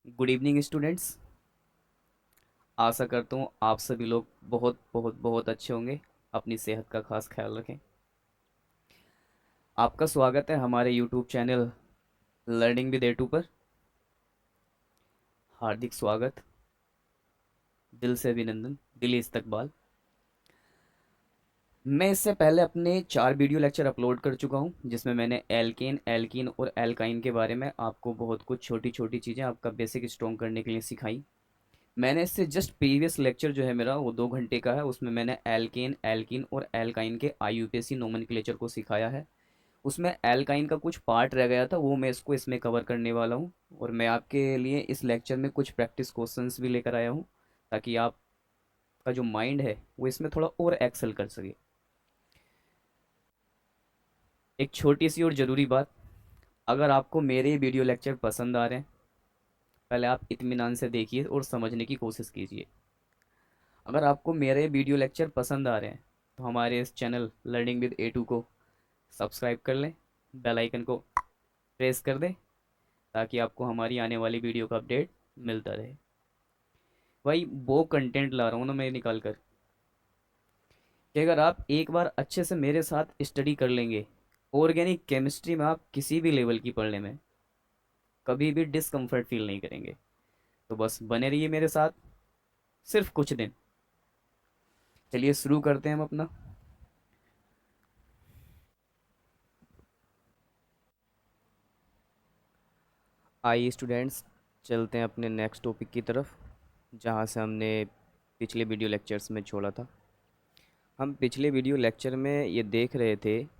Good evening students. आशा करता हूँ आप सभी लोग बहुत बहुत बहुत अच्छे होंगे। अपनी सेहत का खास ख्याल रखें। आपका स्वागत है हमारे यूट्यूब चैनल लर्निंग विद एटू पर। हार्दिक स्वागत, दिल से अभिनंदन, दिली इस्तकबाल। मैं इससे पहले अपने 4 वीडियो लेक्चर अपलोड कर चुका हूँ, जिसमें मैंने एल्केन, एल्कीन और एल्काइन के बारे में आपको बहुत कुछ छोटी छोटी चीज़ें आपका बेसिक स्ट्रॉन्ग करने के लिए सिखाई। मैंने इससे जस्ट प्रीवियस लेक्चर जो है मेरा वो 2 घंटे का है, उसमें मैंने एल्केन, एल्कीन और एल्काइन के आईयूपीएसी नोमेनक्लेचर को सिखाया है। उसमें एल्काइन का कुछ पार्ट रह गया था, वो मैं इसको इसमें कवर करने वाला हूँ। और मैं आपके लिए इस लेक्चर में कुछ प्रैक्टिस क्वेश्चंस भी लेकर आया हूँ, ताकि आपका जो माइंड है वो इसमें थोड़ा और एक्सेल कर सके। एक छोटी सी और ज़रूरी बात, अगर आपको मेरे वीडियो लेक्चर पसंद आ रहे हैं, पहले आप इत्मीनान से देखिए और समझने की कोशिश कीजिए। अगर आपको मेरे वीडियो लेक्चर पसंद आ रहे हैं तो हमारे इस channel learning with A two को सब्सक्राइब कर लें, बेल आइकन को प्रेस कर दें, ताकि आपको हमारी आने वाली वीडियो का अपडेट मिलता रहे। भाई वो कंटेंट ला रहा हूँ ना मैं निकाल कर, कि अगर आप एक बार अच्छे से मेरे साथ स्टडी कर लेंगे, ऑर्गेनिक केमिस्ट्री में आप किसी भी लेवल की पढ़ने में कभी भी डिसकम्फर्ट फील नहीं करेंगे। तो बस बने रहिए मेरे साथ सिर्फ कुछ दिन। चलिए शुरू करते हैं हम अपना। आइए स्टूडेंट्स, चलते हैं अपने नेक्स्ट टॉपिक की तरफ, जहाँ से हमने पिछले वीडियो लेक्चर्स में छोड़ा था। हम पिछले वीडियो लेक्चर में ये देख रहे थे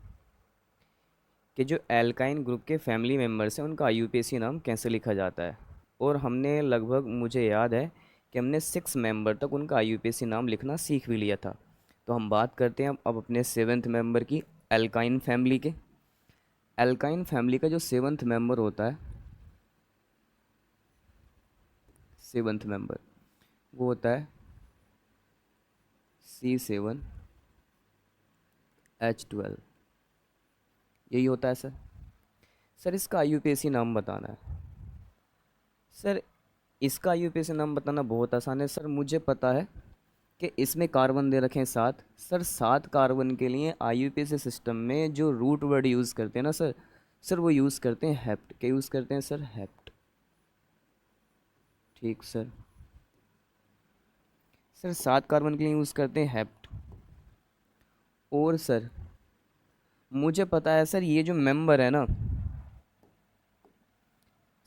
कि जो एल्काइन ग्रुप के फैमिली मेम्बर्स हैं उनका आईयूपीएसी नाम कैसे लिखा जाता है। और हमने लगभग, मुझे याद है कि हमने 6 मेंबर तक उनका आईयूपीएसी नाम लिखना सीख भी लिया था। तो हम बात करते हैं अब अपने 7th मेंबर की, एल्काइन फैमिली के। एल्काइन फैमिली का जो 7th मेंबर होता है, 7th मेंबर, वो होता है C7H12। यही होता है सर। सर इसका आईयूपीएसी नाम बताना है। सर इसका आईयूपीएसी नाम बताना बहुत आसान है सर। मुझे पता है कि इसमें कार्बन दे रखे हैं 7। सर 7 कार्बन के लिए आईयूपीएसी सिस्टम में जो रूट वर्ड यूज़ करते हैं ना सर, सर वो यूज़ करते हैं हेप्ट। क्या यूज़ करते हैं सर? हेप्ट। ठीक सर। सर 7 कार्बन के लिए यूज़ करते हैं हेप्ट। और सर मुझे पता है सर, ये जो मेंबर है ना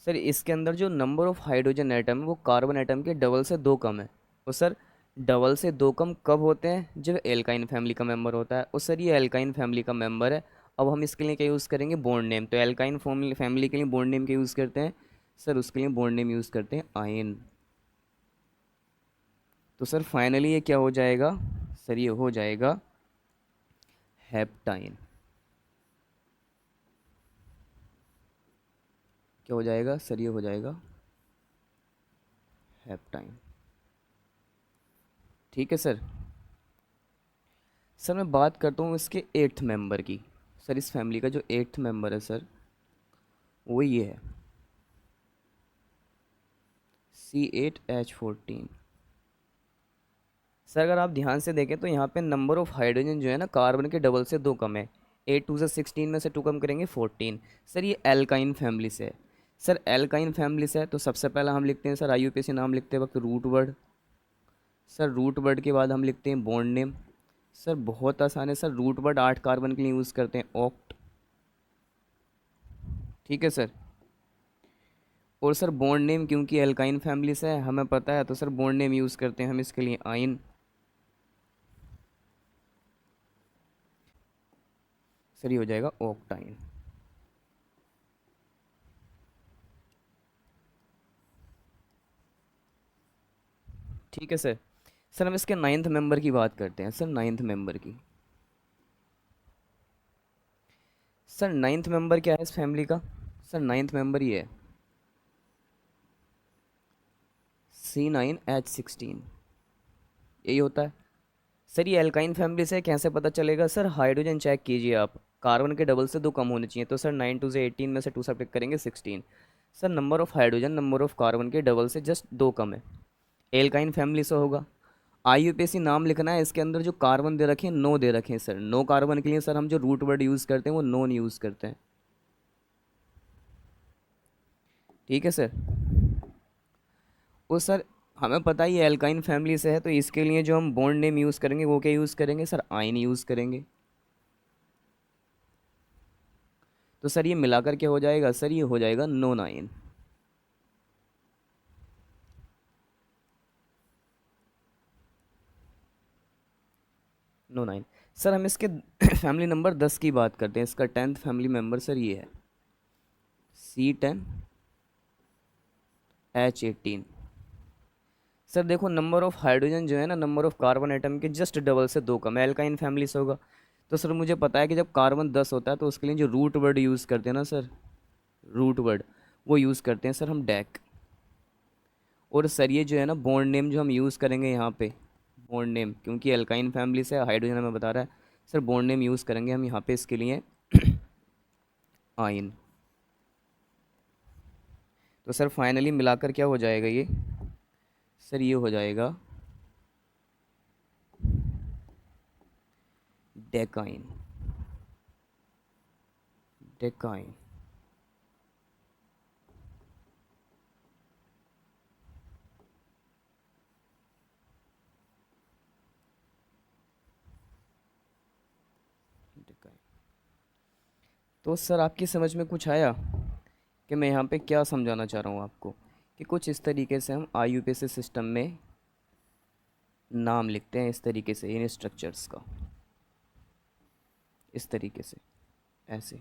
सर, इसके अंदर जो नंबर ऑफ हाइड्रोजन एटम है वो कार्बन एटम के डबल से 2 कम है। और सर डबल से 2 कम कब होते हैं? जब एल्काइन फैमिली का मेंबर होता है। और सर ये एल्काइन फैमिली का मेंबर है। अब हम इसके लिए क्या यूज़ करेंगे? Bond name. तो एल्काइन फैमिली के लिए बॉन्ड नेम क्या यूज़ करते हैं? सर उसके लिए बॉन्ड नेम यूज़ करते हैं आयन। तो सर फाइनली ये क्या हो जाएगा? सर ये हो जाएगा हेप्टाइन। क्या हो जाएगा सर? ये हो जाएगा हेप्टाइन। ठीक है सर। सर मैं बात करता हूँ इसके 8th मेंबर की। सर इस फैमिली का जो 8th मेंबर है सर, वो ये है C8H14। सर अगर आप ध्यान से देखें तो यहाँ पे नंबर ऑफ हाइड्रोजन जो है ना, कार्बन के डबल से 2 कम है। 8 2 से 16 में से 2 कम करेंगे 14। सर ये एल्काइन फैमिली से है। सर एल्काइन फैमिली से है तो सबसे पहला हम लिखते हैं सर आईयूपीएसी नाम लिखते वक्त root word. Sir root word के बाद हम लिखते हैं बॉन्ड नेम। सर बहुत आसान है सर, रूट वर्ड 8 कार्बन के लिए यूज़ करते हैं ऑक्ट। ठीक है सर। और सर बॉन्ड नेम क्योंकि एल्काइन फैमिली से है हमें पता है, तो सर बॉन्ड नेम यूज़ करते हैं हम इसके लिए आइन। सर ये हो जाएगा ऑक्टाइन। ठीक है सर। सर हम इसके 9th मेंबर की बात करते हैं। सर 9th मेंबर की, सर 9th मेंबर क्या है इस फैमिली का? सर 9th मेंबर ये है C9H16। यही होता है। सर ये एल्काइन फैमिली से कैसे पता चलेगा? सर हाइड्रोजन चेक कीजिए आप, कार्बन के डबल से 2 कम होने चाहिए। तो सर 9 2 से 18 में से 2 सब्ट्रैक्ट करेंगे 16। Sir number of hydrogen number of carbon के डबल से जस्ट 2 कम है, एल्काइन फैमिली से होगा। आईयूपीएसी नाम लिखना है, इसके अंदर जो कार्बन दे रखे हैं 9 दे रखे हैं सर, 9 कार्बन के लिए सर हम जो रूट वर्ड यूज़ करते हैं वो नोन यूज़ करते हैं। ठीक है सर। वो सर हमें पता ही एल्काइन फैमिली से है, तो इसके लिए जो हम बॉन्ड नेम यूज़ करेंगे वो क्या यूज़ करेंगे सर, आयन यूज़ करेंगे। तो सर ये मिलाकर क्या हो जाएगा सर, ये हो जाएगा non ion. Non ion. Sir हम इसके फैमिली नंबर 10 की बात करते हैं, इसका 10th फैमिली मेंबर सर ये है C10H18। सर देखो नंबर ऑफ हाइड्रोजन जो है ना, नंबर ऑफ कार्बन एटम के जस्ट डबल से 2 कम है, एल्काइन फैमिली से होगा। तो सर मुझे पता है कि जब कार्बन 10 होता है तो उसके लिए जो रूट वर्ड यूज़ करते हैं ना सर, रूट वर्ड वो यूज़ करते हैं सर हम डैक। और सर ये जो है ना बॉन्ड नेम जो हम यूज़ करेंगे यहाँ पे, बॉन्ड नेम क्योंकि एल्काइन फैमिली से हाइड्रोजन हमें बता रहा है, सर बॉन्ड नेम यूज़ करेंगे हम यहाँ पे इसके लिए आयन। तो सर फाइनली मिलाकर क्या हो जाएगा ये सर, ये हो जाएगा डेकाइन। डेकाइन। डेकाइन। तो सर आपकी समझ में कुछ आया कि मैं यहाँ पे क्या समझाना चाह रहा हूँ आपको, कि कुछ इस तरीके से हम आईयूपीएसी सिस्टम में नाम लिखते हैं, इस तरीके से इन स्ट्रक्चर्स का, इस तरीके से, ऐसे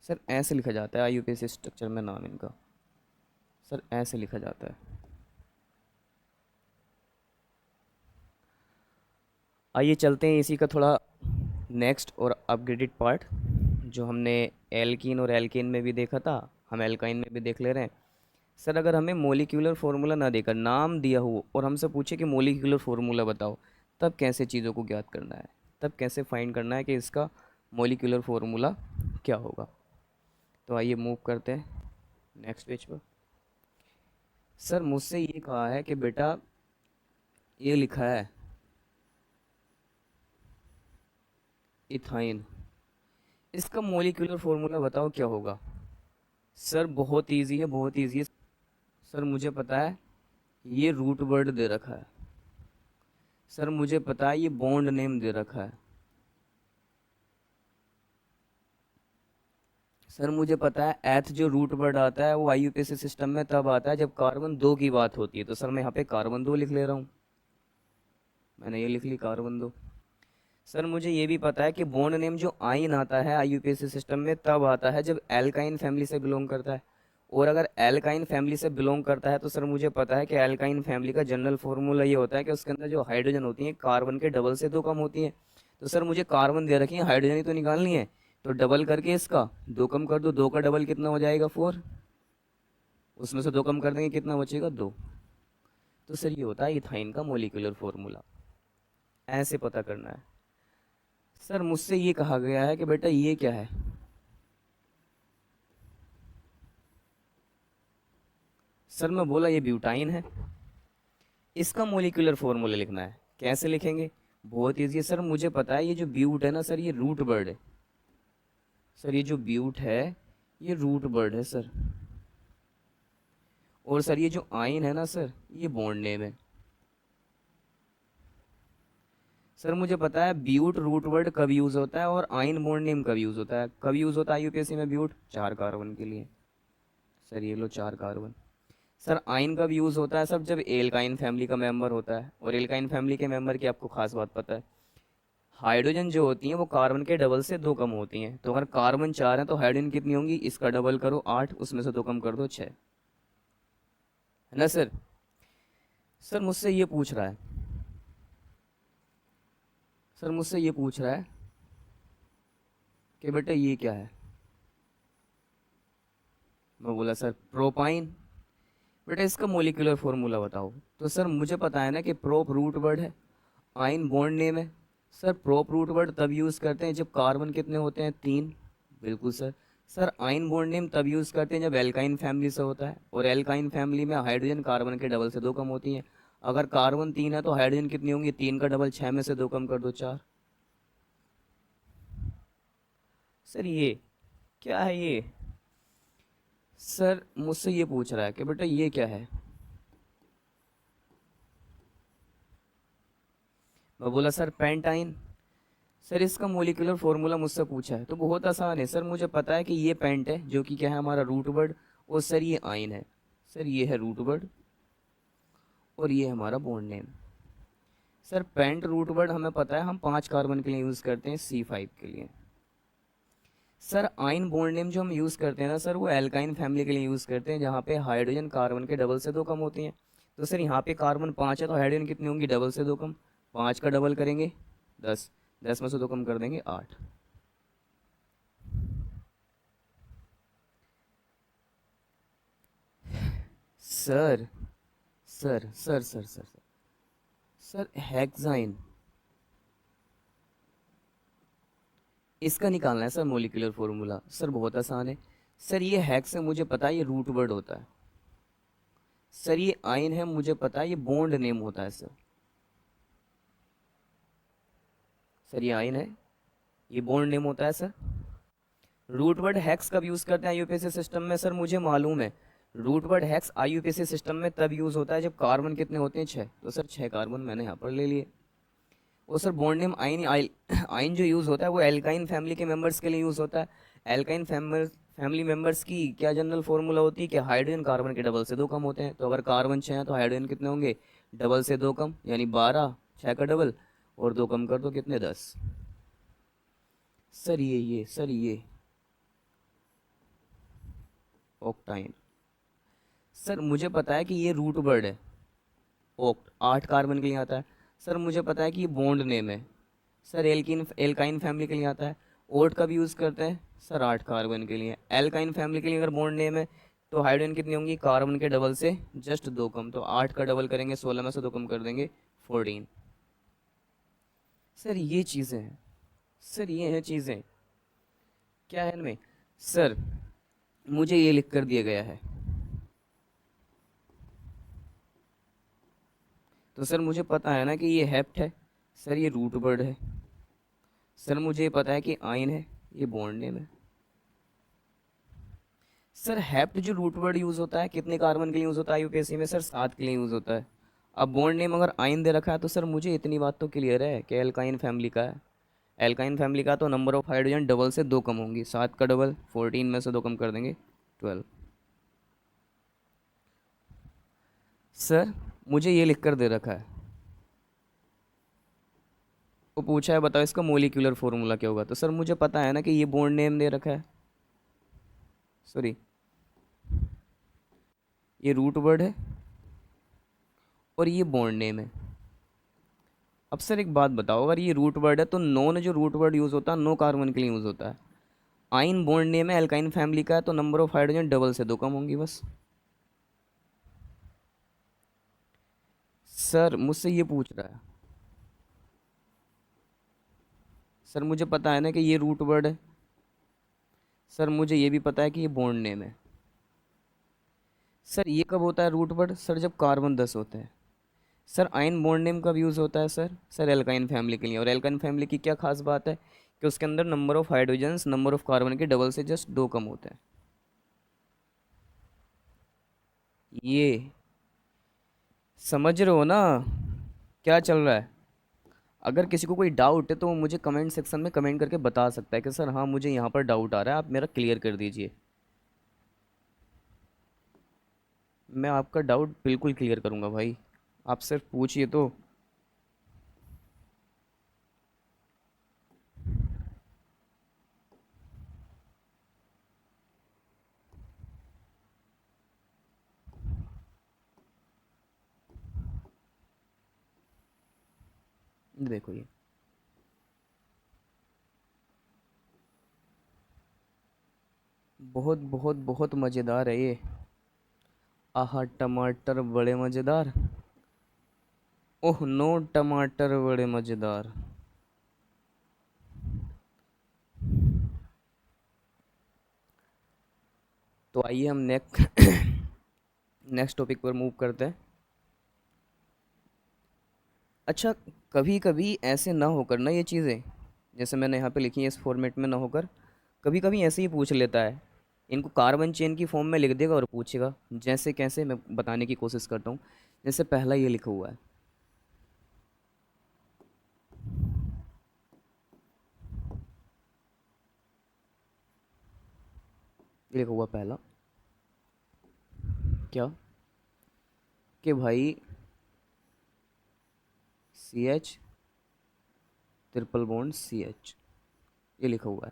सर ऐसे लिखा जाता है आईयूपीएसी स्ट्रक्चर में नाम इनका, सर ऐसे लिखा जाता है। आइए चलते हैं इसी का थोड़ा नेक्स्ट और अपग्रेडेड पार्ट, जो हमने एल्कीन और एल्केन में भी देखा था, हम एल्काइन में भी देख ले रहे हैं। सर अगर हमें मोलिक्यूलर फार्मूला ना देकर नाम दिया हो और हमसे पूछे कि मोलिक्यूलर फार्मूला बताओ, तब कैसे चीज़ों को ज्ञात करना है, तब कैसे फाइंड करना है कि इसका मोलिक्यूलर फार्मूला क्या होगा। तो आइए मूव करते हैं नेक्स्ट पेज पर। सर मुझसे ये कहा है कि बेटा ये लिखा है इथाइन, इसका मोलिक्यूलर फार्मूला बताओ क्या होगा। सर बहुत इजी है, बहुत इजी है। सर मुझे पता है ये रूट वर्ड दे रखा है, सर मुझे पता है ये बॉन्ड नेम दे रखा है, सर मुझे पता है एथ जो रूट वर्ड आता है वो आईयूपीएसी सिस्टम में तब आता है जब कार्बन 2 की बात होती है। तो सर मैं यहाँ पे कार्बन 2 लिख ले रहा हूँ, मैंने ये लिख ली कार्बन 2। सर मुझे ये भी पता है कि बॉन्ड नेम जो आइन आता है आईयूपीएसी सिस्टम में तब आता है जब एल्काइन फैमिली से बिलोंग करता है। और अगर एल्काइन फैमिली से बिलोंग करता है तो सर मुझे पता है कि एल्काइन फैमिली का जनरल फॉर्मूला ये होता है कि उसके अंदर जो हाइड्रोजन होती हैं कार्बन के डबल से 2 कम होती हैं। तो सर मुझे कार्बन दे रखी है, हाइड्रोजन ही तो निकालनी है, तो डबल करके इसका 2 कम कर दो, 2 का डबल कितना हो जाएगा 4, उसमें से 2 कम कर देंगे कितना बचेगा 2। तो सर ये होता है इथाइन का मोलिकुलर फॉर्मूला, ऐसे पता करना है। सर मुझसे ये कहा गया है कि बेटा ये क्या है, सर मैं बोला ये ब्यूटाइन है, इसका मोलिकुलर फॉर्मूला लिखना है। कैसे लिखेंगे, बहुत ईजी है। सर मुझे पता है ये जो ब्यूट है ना सर, ये रूट वर्ड है, सर ये जो ब्यूट है ये रूट वर्ड है सर। और सर ये जो आइन है ना सर, ये बॉन्ड नेम है। सर मुझे पता है ब्यूट रूट वर्ड कब यूज होता है और आइन बॉन्ड नेम कब यूज होता है। कब यूज होता है यूपीएससी में ब्यूट, 4 कार्बन के लिए, सर ये लो 4 कार्बन। सर आइन कब यूज होता है, सब जब एल्काइन फैमिली का मेंबर होता है, और एल्काइन फैमिली के मेंबर की आपको खास बात पता है, हाइड्रोजन जो होती हैं वो कार्बन के डबल से 2 कम होती हैं। तो अगर कार्बन 4 है तो हाइड्रोजन कितनी होंगी, इसका डबल करो 8, उसमें से 2 कम कर दो 6, है ना सर। सर मुझसे ये पूछ रहा है, सर मुझसे ये पूछ रहा है कि बेटा ये क्या है। मैं बोला सर प्रोपाइन। बेटा इसका मोलिकुलर फॉर्मूला बताओ। तो सर मुझे पता है ना कि प्रोप रूट वर्ड है, आइन बॉन्ड नेम है। सर प्रोप रूट वर्ड तब यूज़ करते हैं जब कार्बन कितने होते हैं 3, बिल्कुल सर। सर आइन बॉन्ड नेम तब यूज़ करते हैं जब एल्काइन फैमिली से होता है, और एल्काइन फैमिली में हाइड्रोजन कार्बन के डबल से दो कम होती हैं। अगर कार्बन 3 है तो हाइड्रोजन कितनी होंगी, 3 का डबल, 6 में से दो कम कर दो, 4। सर ये क्या है ये? सर मुझसे ये पूछ रहा है कि बेटा ये क्या है। मैं बोला सर पेंटाइन। सर इसका मोलिकुलर फॉर्मूला मुझसे पूछा है तो बहुत आसान है सर, मुझे पता है कि ये पेंट है जो कि क्या है, हमारा रूट वर्ड। और सर ये आइन है। सर ये है रूट वर्ड, और ये है हमारा bond name. Sir pent root word हमें पता है, हम 5 कार्बन के लिए यूज़ करते हैं, C5 के लिए। सर आइन बॉन्ड नेम जो हम यूज़ करते हैं ना सर, वो एल्काइन फैमिली के लिए यूज़ करते हैं जहाँ पे हाइड्रोजन कार्बन के डबल से दो कम होती हैं। तो सर यहाँ पे कार्बन 5 है तो हाइड्रोजन कितनी होंगी, डबल से दो कम। 5 का डबल करेंगे 10, 10 में से दो कम कर देंगे 8। सर सर सर हेक्साइन, इसका निकालना है सर मोलिकुलर फॉर्मूला। सर बहुत आसान है। सर ये हेक्स है, मुझे पता है ये रूट वर्ड होता है। सर ये आइन है, मुझे पता है ये बॉन्ड नेम होता है सर। सर ये आइन है, ये बॉन्ड नेम होता है सर। रूट वर्ड हेक्स कब यूज़ करते हैं आईयूपीएसी सिस्टम में, सर मुझे मालूम है। Root word hex IUPAC system में तब यूज़ होता है जब कार्बन कितने होते हैं, 6। तो सर 6 कार्बन मैंने यहाँ पर ले लिए। और सर बॉन्ड नेम आइन आइन जो यूज़ होता है वो एल्काइन फैमिली के मेंबर्स के लिए यूज़ होता है। एल्काइन फैमिली मेंबर्स की क्या जनरल फॉर्मूला होती है कि हाइड्रोजन कार्बन के डबल से दो कम होते हैं। तो अगर कार्बन 6 है तो हाइड्रोजन कितने होंगे, डबल से दो कम, यानी 12, 6 का डबल, और दो कम कर दो कितने, 10। सर ये ऑक्टाइन। सर मुझे पता है कि ये रूट वर्ड है, ओक्ट 8 कार्बन के लिए आता है। सर मुझे पता है कि ये बॉन्ड नेम है। सर एल्किन एल्काइन फैमिली के लिए आता है। ओट कब यूज़ करते हैं, सर 8 कार्बन के लिए। एल्काइन फैमिली के लिए अगर बॉन्ड नेम है तो हाइड्रोजन कितनी होंगी, कार्बन के डबल से जस्ट दो कम। तो 8 का डबल करेंगे 16 में से दो कम कर देंगे 14। सर ये चीज़ें हैं। सर ये हैं चीज़ें, क्या है इनमें। सर मुझे ये लिख कर दिया गया है। तो सर मुझे पता है ना कि ये हेप्ट है। सर ये रूट वर्ड है। सर मुझे ये पता है कि आइन है, ये बॉन्ड नेम है। सर हेप्ट जो रूट वर्ड यूज़ होता है कितने कार्बन के लिए यूज़ होता है यूपीएससी में, सर 7 के लिए यूज़ होता है। अब बॉन्ड नेम अगर आइन दे रखा है तो सर मुझे इतनी बात तो क्लियर है कि एल्काइन फैमिली का है। एल्काइन फैमिली का तो नंबर ऑफ हाइड्रोजन डबल से दो कम होंगी, 7 का डबल 14 में से दो कम कर देंगे 12। सर मुझे ये लिख कर दे रखा है, वो पूछा है बताओ इसका मोलिकुलर फॉर्मूला क्या होगा। तो सर मुझे पता है ना कि ये बॉन्ड नेम दे रखा है, सॉरी ये रूट वर्ड है, और ये बॉन्ड नेम है। अब सर एक बात बताओ, अगर ये रूट वर्ड है तो नॉन जो रूट वर्ड यूज़ होता है नो कार्बन के लिए यूज़ होता है। आइन बॉन्ड नेम है, एल्काइन फैमिली का है, तो नंबर ऑफ हाइड्रोजन डबल से दो कम होंगी बस। सर मुझसे ये पूछ रहा है। सर मुझे पता है ना कि ये रूट वर्ड है। सर मुझे ये भी पता है कि ये बॉन्ड नेम है। सर ये कब होता है रूट वर्ड, सर जब कार्बन 10 होते हैं। सर आयन बॉन्ड नेम कब यूज़ होता है सर एल्काइन फैमिली के लिए। और एल्काइन फैमिली की क्या खास बात है कि उसके अंदर number of hydrogens number of carbon के डबल से जस्ट दो कम होते हैं। ये समझ रहे हो ना क्या चल रहा है। अगर किसी को कोई डाउट है तो वो मुझे कमेंट सेक्शन में कमेंट करके बता सकता है कि सर हाँ मुझे यहाँ पर डाउट आ रहा है, आप मेरा क्लियर कर दीजिए। मैं आपका डाउट बिल्कुल क्लियर करूँगा भाई, आप सिर्फ पूछिए तो। देखो ये बहुत बहुत बहुत मज़ेदार है ये। आहा टमाटर बड़े मज़ेदार, ओह नो टमाटर बड़े मज़ेदार। तो आइए हम नेक्स्ट टॉपिक पर मूव करते हैं। अच्छा, कभी कभी ऐसे ना होकर ना ये चीज़ें, जैसे मैंने यहाँ पे लिखी है इस फॉर्मेट में ना होकर, कभी कभी ऐसे ही पूछ लेता है। इनको कार्बन चेन की फॉर्म में लिख देगा और पूछेगा। जैसे कैसे, मैं बताने की कोशिश करता हूँ। जैसे पहला ये लिखा हुआ है, ये लिखा हुआ पहला, क्या, कि भाई CH ट्रिपल बॉन्ड CH, ये लिखा हुआ है।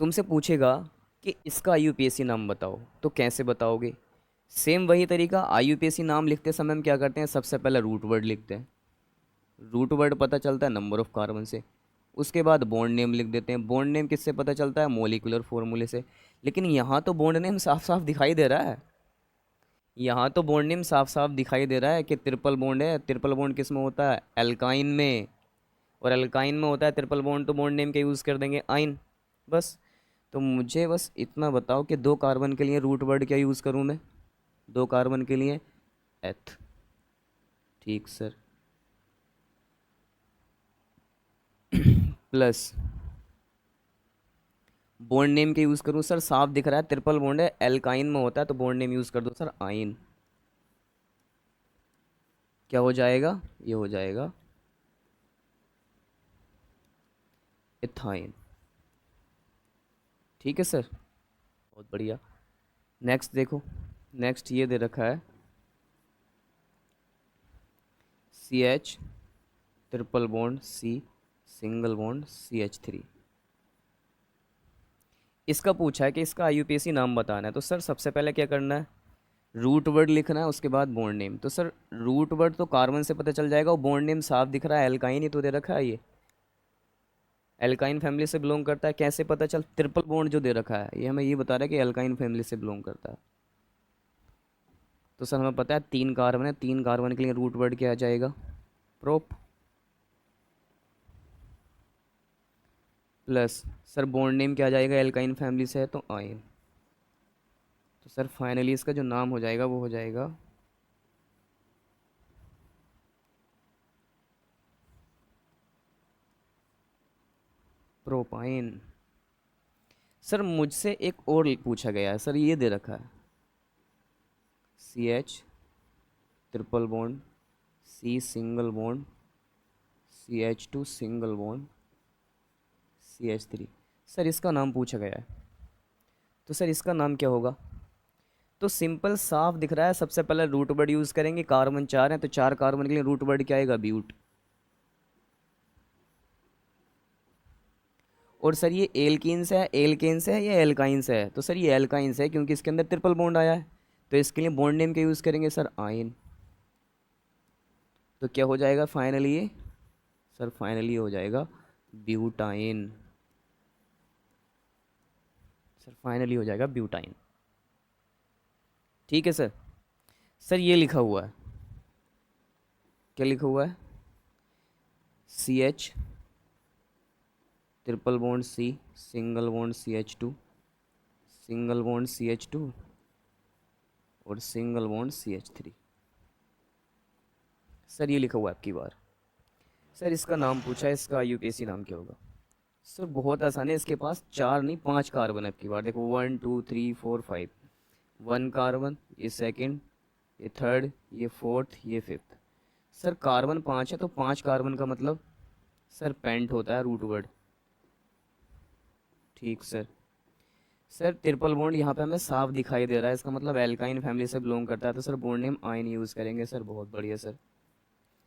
तुमसे पूछेगा कि इसका IUPAC नाम बताओ, तो कैसे बताओगे? सेम वही तरीका, IUPAC नाम लिखते समय हम क्या करते हैं, सबसे पहले रूट वर्ड लिखते हैं। रूट वर्ड पता चलता है नंबर ऑफ कार्बन से। उसके बाद बॉन्ड नेम लिख देते हैं। बॉन्ड नेम किससे पता चलता है, मोलिकुलर फॉर्मूले से। लेकिन यहाँ तो बॉन्ड नेम साफ साफ दिखाई दे रहा है। यहाँ तो बॉन्ड नेम साफ साफ दिखाई दे रहा है कि ट्रिपल बॉन्ड है। ट्रिपल बॉन्ड किस में होता है, एल्काइन में। और एल्काइन में होता है ट्रिपल बॉन्ड, तो बॉन्ड नेम के यूज़ कर देंगे आइन, बस। तो मुझे बस इतना बताओ कि 2 कार्बन के लिए रूट वर्ड क्या यूज़ करूँ मैं? 2 कार्बन के लिए एथ। ठीक सर। प्लस बॉन्ड नेम के यूज़ करूँ सर, साफ दिख रहा है ट्रिपल बॉन्ड है, एल्काइन में होता है, तो बॉन्ड नेम यूज़ कर दो सर आइन। क्या हो जाएगा, ये हो जाएगा इथाइन। ठीक है सर, बहुत बढ़िया। नेक्स्ट देखो, नेक्स्ट ये दे रखा है CH triple bond C single bond CH3। इसका पूछा है कि इसका IUPAC नाम बताना है। तो सर सबसे पहले क्या करना है, रूट वर्ड लिखना है, उसके बाद बॉन्ड नेम। तो सर रूट वर्ड तो कार्बन से पता चल जाएगा, और बॉन्ड नेम साफ दिख रहा है, एल्काइन ही तो दे रखा है, ये एल्काइन फैमिली से बिलोंग करता है। कैसे पता चल, ट्रिपल बॉन्ड जो दे रखा है ये हमें ये बता रहा है कि एल्काइन फैमिली से बिलोंग करता है। तो सर हमें पता है 3 कार्बन है, 3 कार्बन के लिए रूट वर्ड क्या आ जाएगा, prop. Plus sir bond name क्या आ जाएगा, एल्काइन फैमिली से है तो आयन। तो सर फाइनली इसका जो नाम हो जाएगा वो हो जाएगा प्रोपाइन। सर मुझसे एक और पूछा गया है सर, ये दे रखा है CH triple bond C single bond CH2 single bond CH3। Sir इसका नाम पूछा गया है, तो सर इसका नाम क्या होगा? तो सिंपल साफ दिख रहा है, सबसे पहले रूट वर्ड यूज़ करेंगे। कार्बन 4 है तो 4 कार्बन के लिए रूट वर्ड क्या आएगा, ब्यूट। और सर ये एल्कीन से है, एल्केन से है या एल्काइन से है? तो सर ये एल्काइन से है क्योंकि इसके अंदर ट्रिपल बॉन्ड आया है। तो इसके लिए बॉन्ड नेम का यूज़ करेंगे सर आयन। तो क्या हो जाएगा फाइनली ये, सर फाइनली हो जाएगा ब्यूटाइन। सर फाइनली हो जाएगा ब्यूटाइन। ठीक है सर। सर ये लिखा हुआ है, क्या लिखा हुआ है, CH triple bond C single bond CH2 single bond CH2 और सिंगल बॉन्ड CH3। सर ये लिखा हुआ है आपकी बार। सर इसका नाम पूछा है, इसका IUPAC नाम क्या होगा? सर बहुत आसान है, इसके पास 4 नहीं 5 कार्बन है आपकी बार। देखो 1 2 3 4 5, 1 कार्बन, ये सेकंड, ये थर्ड, ये फोर्थ, ये फिफ्थ। सर कार्बन 5 है तो 5 कार्बन का मतलब सर पेंट होता है रूट वर्ड। ठीक सर। सर ट्रिपल बॉन्ड यहाँ पे हमें साफ दिखाई दे रहा है, इसका मतलब एल्काइन फैमिली से बिलोंग करता है, तो sir bond name ion use करेंगे सर, बहुत बढ़िया सर।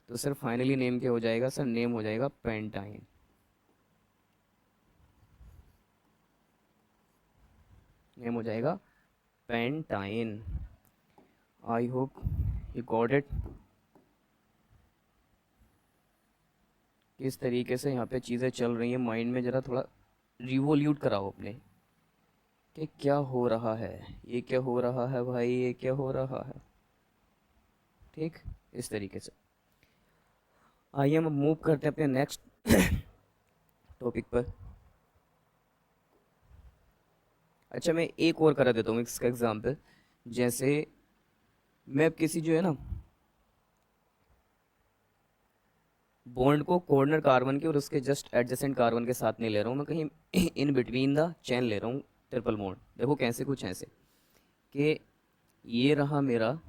तो सर फाइनली नेम क्या हो जाएगा, सर नेम हो जाएगा पेंटाइन। नेम हो जाएगा pentyne. I hope you got it. किस तरीके से यहाँ पे चीज़ें चल रही हैं माइंड में, ज़रा थोड़ा रिवोल्यूट कराओ अपने, कि क्या हो रहा है, ये क्या हो रहा है भाई, ये क्या हो रहा है। ठीक, इस तरीके से। आइए हम मूव करते हैं अपने नेक्स्ट टॉपिक पर। अच्छा मैं एक और करा देता हूँ इसका एग्जांपल। जैसे मैं अब किसी जो है ना बॉन्ड को कॉर्नर कार्बन के और उसके जस्ट एडजेसेंट कार्बन के साथ नहीं ले रहा हूँ, मैं कहीं इन बिटवीन द चेन ले रहा हूँ ट्रिपल बॉन्ड। देखो कैसे, कुछ ऐसे कि ये रहा मेरा,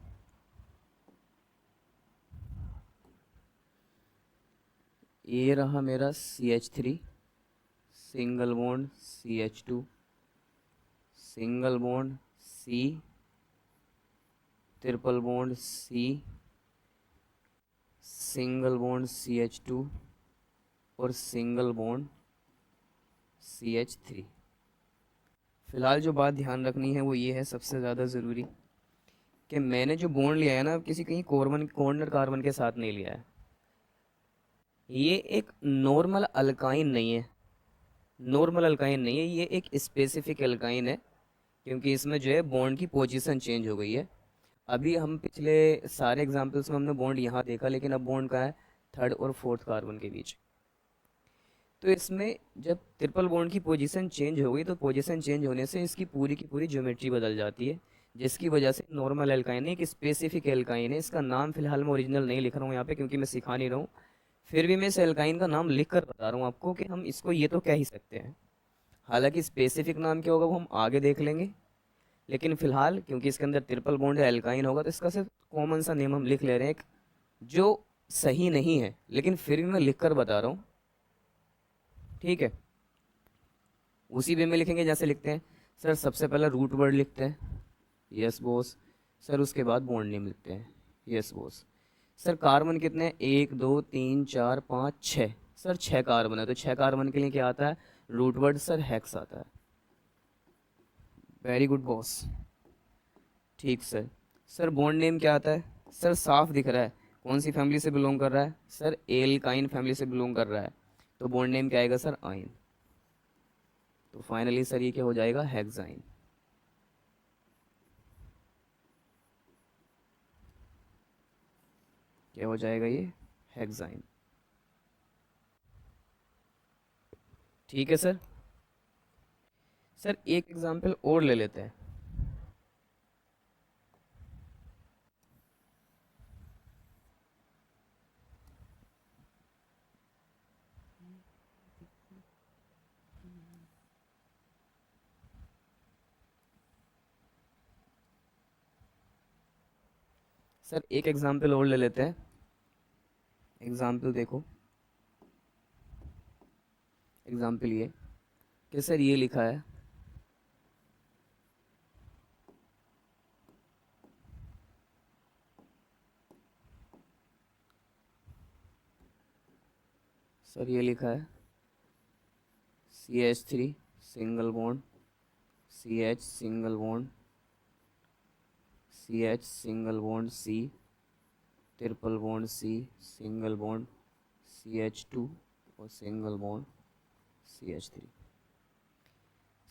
ये रहा मेरा CH3 single bond CH2 single bond C triple bond C single bond CH2 और सिंगल बॉन्ड CH3। फिलहाल जो बात ध्यान रखनी है वो ये है सबसे ज़्यादा ज़रूरी, कि मैंने जो बॉन्ड लिया है ना किसी कहीं कॉर्बन कॉर्नर कार्बन के साथ नहीं लिया है। ये एक नॉर्मल अल्काइन नहीं है, नॉर्मल अल्काइन नहीं है, ये एक स्पेसिफिक अल्काइन है। क्योंकि इसमें जो है बॉन्ड की पोजीशन चेंज हो गई है। अभी हम पिछले सारे एग्जांपल्स में हमने बॉन्ड यहाँ देखा, लेकिन अब बॉन्ड का है थर्ड और फोर्थ कार्बन के बीच। तो इसमें जब ट्रिपल बॉन्ड की पोजीशन चेंज हो गई तो पोजीशन चेंज होने से इसकी पूरी की पूरी ज्योमेट्री बदल जाती है, जिसकी वजह से नॉर्मल एल्काइन है, एक स्पेसिफिक एल्काइन है। इसका नाम फिलहाल मैं ओरिजिनल नहीं लिख रहा हूँ यहाँ पे क्योंकि मैं सिखा नहीं रहा हूँ। फिर भी मैं इस एल्काइन का नाम लिख कर बता रहा हूँ आपको कि हम इसको ये तो कह ही सकते हैं। हालांकि स्पेसिफिक नाम क्या होगा वो हम आगे देख लेंगे, लेकिन फिलहाल क्योंकि इसके अंदर ट्रिपल बॉन्ड है, एल्काइन होगा, तो इसका सिर्फ कॉमन सा नेम हम लिख ले रहे हैं एक, जो सही नहीं है लेकिन फिर भी मैं लिख कर बता रहा हूँ। ठीक है, उसी वे में लिखेंगे जैसे लिखते हैं। सर सबसे पहले रूट वर्ड लिखते हैं, यस बॉस। सर उसके बाद बॉन्ड नेम लिखते हैं, यस बॉस। सर कार्बन कितने हैं, 1 2 3 4 5 6। सर 6 कार्बन है तो 6 कार्बन के लिए क्या आता है, रूट वर्ड सर हेक्स आता है। Very good boss. ठीक सर। सर बॉन्ड नेम क्या आता है, सर साफ दिख रहा है कौन सी फैमिली से बिलोंग कर रहा है, सर एल्काइन फैमिली से बिलोंग कर रहा है। तो बॉन्ड नेम क्या आएगा सर, आइन। तो फाइनली सर ये क्या हो जाएगा, हेक्साइन। क्या हो जाएगा ये, हेक्साइन। ठीक है सर। सर एक एग्जांपल और ले लेते हैं। सर एक एग्जांपल और ले लेते हैं। एग्जांपल देखो, एग्जांपल ये कि सर ये लिखा है, सर ये लिखा है CH3 single bond CH single bond CH single bond C triple bond C single bond CH2 और सिंगल बॉन्ड CH3।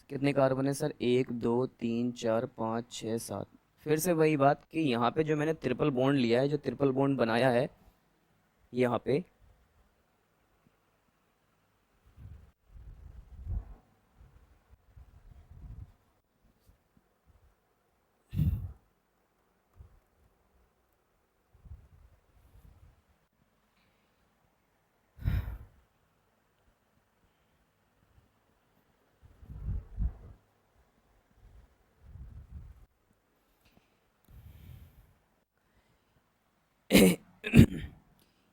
कितने कार्बन है सर, 1 2 3 4 5 6 7। फिर से वही बात कि यहाँ पे जो मैंने ट्रिपल बॉन्ड लिया है, जो ट्रिपल बॉन्ड बनाया है यहाँ पे,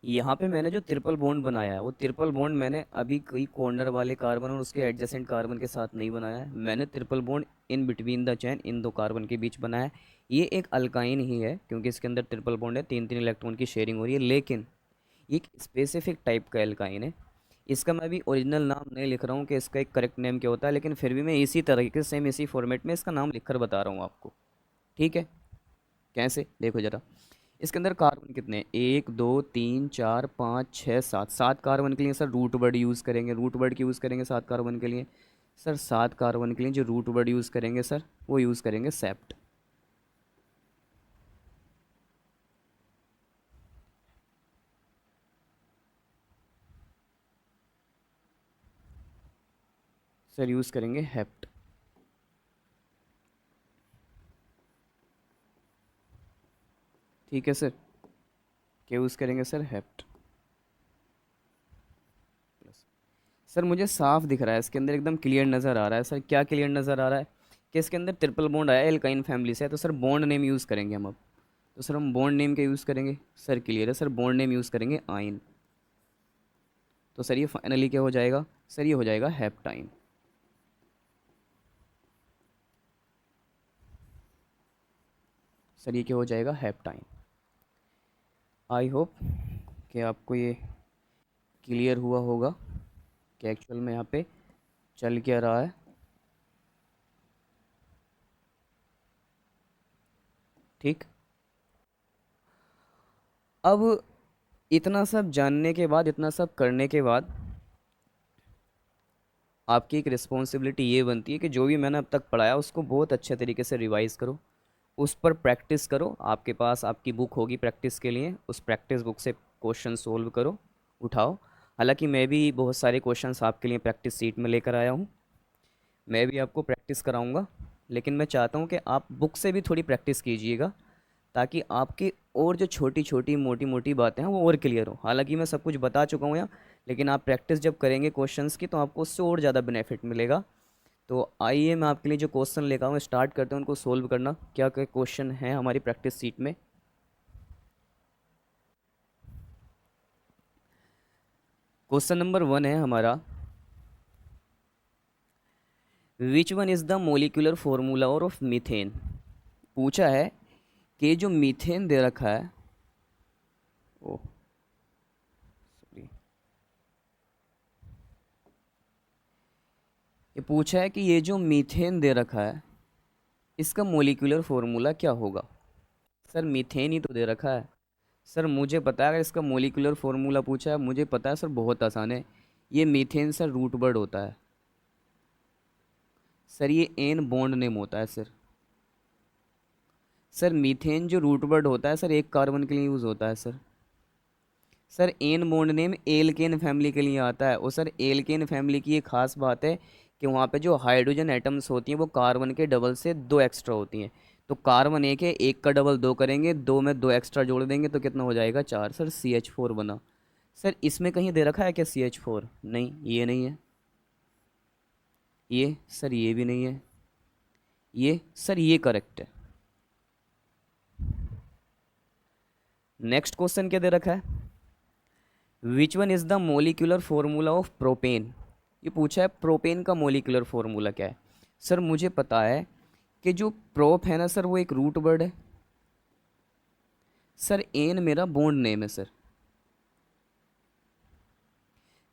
यहाँ पे मैंने जो ट्रिपल बॉन्ड बनाया है वो ट्रिपल बॉन्ड मैंने अभी कोई कॉर्नर वाले कार्बन और उसके एडजेसेंट कार्बन के साथ नहीं बनाया है, मैंने triple bond in between the chain in दो कार्बन के बीच बनाया है। ये एक अल्काइन ही है क्योंकि इसके अंदर ट्रिपल बॉन्ड है, 3 3 इलेक्ट्रॉन की शेयरिंग हो रही है, लेकिन ये एक स्पेसिफिक टाइप का एल्काइन है। इसका मैं अभी ओरिजिनल नाम नहीं लिख रहा हूँ कि इसका एक करेक्ट नेम क्या होता है, लेकिन फिर भी मैं इसी तरीके से सेम इसी फॉर्मेट में इसका नाम लिखकर बता रहा हूँ आपको। ठीक है, कैसे देखो जरा। इसके अंदर कार्बन कितने हैं, 1 2 3 4 5 6 7। 7 कार्बन के लिए सर रूट वर्ड यूज़ करेंगे, रूट वर्ड की यूज़ करेंगे 7 कार्बन के लिए। सर 7 कार्बन के लिए जो रूट वर्ड यूज़ करेंगे सर वो यूज़ करेंगे सेप्ट। सर यूज़ करेंगे हेप्ट। ठीक है सर, क्या यूज़ करेंगे सर? Hept plus. सर मुझे साफ दिख रहा है इसके अंदर, एकदम क्लियर नज़र आ रहा है सर। क्या क्लियर नज़र आ रहा है? कि इसके अंदर ट्रिपल बॉन्ड आया एल्काइन फैमिली से, तो सर बॉन्ड नेम यूज़ करेंगे हम अब। तो सर हम बॉन्ड नेम क्या यूज़ करेंगे सर? क्लियर है सर, बॉन्ड नेम यूज़ करेंगे आइन। तो सर ये फाइनली क्या हो जाएगा सर? ये हो जाएगा हेप्टाइन। सर ये क्या हो जाएगा? हेप्टाइन। आई होप कि आपको ये क्लियर हुआ होगा कि एक्चुअल में यहाँ पे चल क्या रहा है। ठीक। अब इतना सब जानने के बाद, इतना सब करने के बाद, आपकी एक रिस्पॉन्सिबिलिटी ये बनती है कि जो भी मैंने अब तक पढ़ाया उसको बहुत अच्छे तरीके से रिवाइज़ करो, उस पर प्रैक्टिस करो। आपके पास आपकी बुक होगी प्रैक्टिस के लिए, उस प्रैक्टिस बुक से क्वेश्चन सोल्व करो, उठाओ। हालांकि मैं भी बहुत सारे क्वेश्चंस आपके लिए प्रैक्टिस सीट में लेकर आया हूँ, मैं भी आपको प्रैक्टिस कराऊंगा। लेकिन मैं चाहता हूँ कि आप बुक से भी थोड़ी प्रैक्टिस कीजिएगा, ताकि आपकी और जो छोटी छोटी मोटी मोटी बातें हैं वो और क्लियर हो। हालांकि मैं सब कुछ बता चुका हूँ यहाँ, लेकिन आप प्रैक्टिस जब करेंगे क्वेश्चंस की तो आपको उससे और ज़्यादा बेनिफिट मिलेगा। तो आइए मैं आपके लिए जो क्वेश्चन लेकर आऊँ स्टार्ट करते हैं उनको सोल्व करना। क्या क्या क्वेश्चन है हमारी प्रैक्टिस सीट में? क्वेश्चन नंबर 1 है हमारा, which one is the molecular formula और ऑफ मीथेन। पूछा है कि जो मीथेन दे रखा है, ओ सॉरी, ये पूछा है कि ये जो मीथेन दे रखा है इसका मोलिकुलर फॉर्मूला क्या होगा। सर मीथेन ही तो दे रखा है। सर मुझे पता है, अगर इसका मोलिकुलर फॉर्मूला पूछा है मुझे पता है सर, बहुत आसान है। ये मीथेन सर रूट वर्ड होता है सर, ये एन बॉन्ड नेम होता है सर। सर मीथेन जो रूट वर्ड होता है सर, एक कार्बन के लिए यूज़ होता है sir. Sir ane bond name alkane family के लिए आता है, और सर एल्केन फैमिली की एक खास बात है कि वहाँ पे जो हाइड्रोजन एटम्स होती हैं वो कार्बन के डबल से दो एक्स्ट्रा होती हैं। तो कार्बन एक है, एक का डबल दो करेंगे, दो में दो एक्स्ट्रा जोड़ देंगे तो कितना हो जाएगा? चार। सर CH4 बना। सर इसमें कहीं दे रखा है क्या CH4? नहीं, ये नहीं है। ये सर ये भी नहीं है। ये सर ये करेक्ट है। नेक्स्ट क्वेश्चन क्या दे रखा है, which one is the molecular formula of propane. ये पूछा है प्रोपेन का मोलिकुलर फॉर्मूला क्या है। सर मुझे पता है कि जो प्रोप है ना सर वो एक रूट वर्ड है सर, एन मेरा बॉन्ड नेम है sir.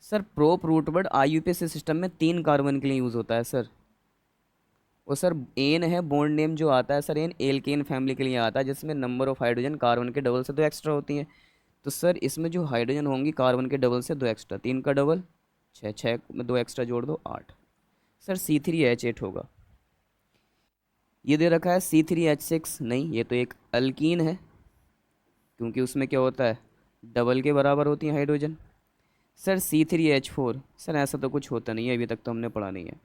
Sir prop root word IUPAC system में 3 कार्बन के लिए यूज़ होता है सर। और सर एन है बॉन्ड नेम जो आता है सर, एन एल्केन फैमिली के लिए आता है जिसमें नंबर ऑफ हाइड्रोजन कार्बन के डबल से दो एक्स्ट्रा होती हैं। तो सर इसमें जो हाइड्रोजन होंगी कार्बन के डबल से दो एक्स्ट्रा, 3 का डबल 6, 6 में दो एक्स्ट्रा जोड़ दो 8। सर C3H8 होगा। ये दे रखा है C3H6, नहीं ये तो एक अल्कीन है, क्योंकि उसमें क्या होता है, डबल के बराबर होती है हाइड्रोजन। सर C3H4, सर ऐसा तो कुछ होता नहीं है, अभी तक तो हमने पढ़ा नहीं है।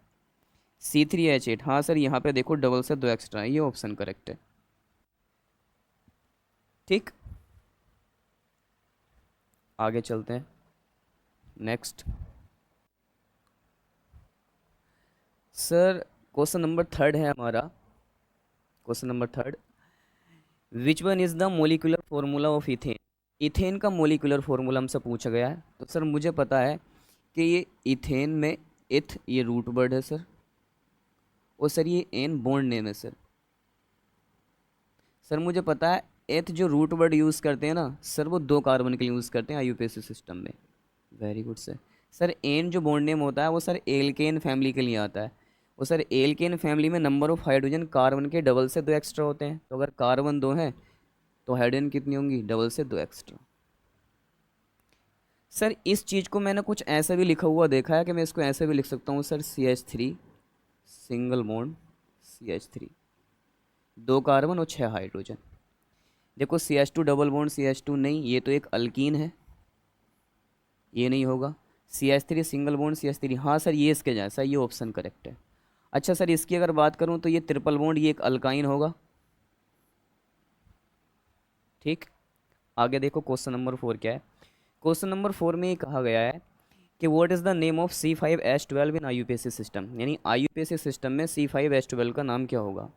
C3H8, हाँ सर यहाँ पे देखो डबल से दो एक्स्ट्रा है, ये ऑप्शन करेक्ट है। ठीक, आगे चलते हैं। नेक्स्ट सर क्वेश्चन नंबर 3 है हमारा। Question number 3, which one is the molecular formula of ethane. Ethane का मोलिकुलर फॉर्मूला हमसे पूछा गया है। तो सर मुझे पता है कि ये इथेन में इथ ये रूट वर्ड है सर, और सर ये एन बॉन्ड नेम है सर। सर मुझे पता है एथ जो रूट वर्ड यूज़ करते हैं ना सर, वो 2 कार्बन के लिए यूज़ करते हैं IUPAC सिस्टम में। Very good sir. Sir ane जो बॉन्ड नेम होता है वो सर एल्केन फैमिली के लिए आता है, और सर एल्केन फैमिली में नंबर ऑफ हाइड्रोजन कार्बन के डबल से दो एक्स्ट्रा होते हैं। तो अगर कार्बन दो हैं तो हाइड्रोजन कितनी होंगी? डबल से दो एक्स्ट्रा। सर इस चीज़ को मैंने कुछ ऐसा भी लिखा हुआ देखा है कि मैं इसको ऐसे भी लिख सकता हूँ sir, CH3 single bond CH3, 2 carbon और 6 हाइड्रोजन। देखो CH2 डबल बॉन्ड CH2, नहीं ये तो एक अल्कीन है, ये नहीं होगा। CH3 सिंगल बॉन्ड CH3, हाँ सर ये इसके जैसा, ये ऑप्शन करेक्ट है। अच्छा सर इसकी अगर बात करूँ तो ये ट्रिपल बॉन्ड, ये एक अल्काइन होगा। ठीक। आगे देखो क्वेश्चन नंबर 4 क्या है। क्वेश्चन नंबर 4 में ये कहा गया है कि what is the name of C5H12 in IUPAC system, यानी IUPAC सिस्टम में C5H12 का नाम क्या होगा।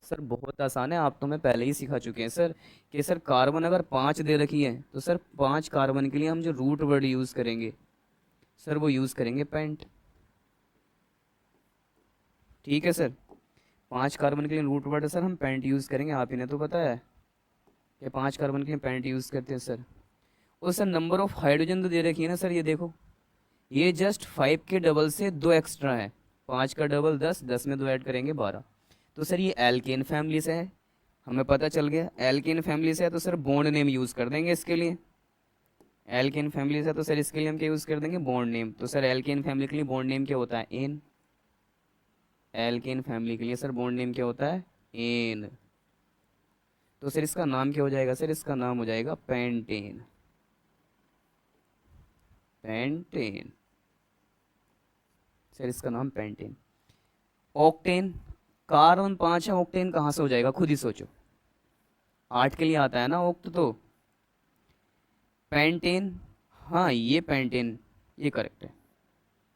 सर बहुत आसान है, आप तो मैं पहले ही सिखा चुके हैं सर कि सर कार्बन अगर 5 दे रखी है तो सर 5 कार्बन के लिए हम जो रूट वर्ड यूज़ करेंगे सर वो यूज़ करेंगे पेंट। ठीक है सर, 5 कार्बन के लिए रूट वर्ड सर हम पेंट यूज़ करेंगे, आप इन्हें तो पता है कि 5 कार्बन के लिए पेंट यूज़ करते हैं सर। और सर नंबर ऑफ हाइड्रोजन तो दे रखी है ना सर, ये देखो ये जस्ट 5 के डबल से 2 एक्स्ट्रा है, 5 का डबल 10, 10 में 2 ऐड करेंगे 12। तो सर ये एल्केन फैमिली से है, हमें पता चल गया एल्केन फैमिली से है, तो सर बॉन्ड नेम यूज़ कर देंगे इसके लिए। एल्केन फैमिली से है तो सर इसके लिए हम क्या यूज़ कर देंगे, बॉन्ड नेम। तो सर एल्केन फैमिली के लिए बॉन्ड नेम क्या होता है, एन। एल्केन फैमिली के लिए सर बॉन्ड नेम क्या होता है, एन। तो सर इसका नाम क्या हो जाएगा, सर इसका नाम हो जाएगा पेंटेन। पेंटेन, सर इसका नाम पेंटेन। ऑक्टेन, कार्बन 5 है, ऑक्टेन कहाँ से हो जाएगा, खुद ही सोचो। 8 के लिए आता है ना ऑक्ट तो। पेंटेन, हाँ ये पेंटेन, ये करेक्ट है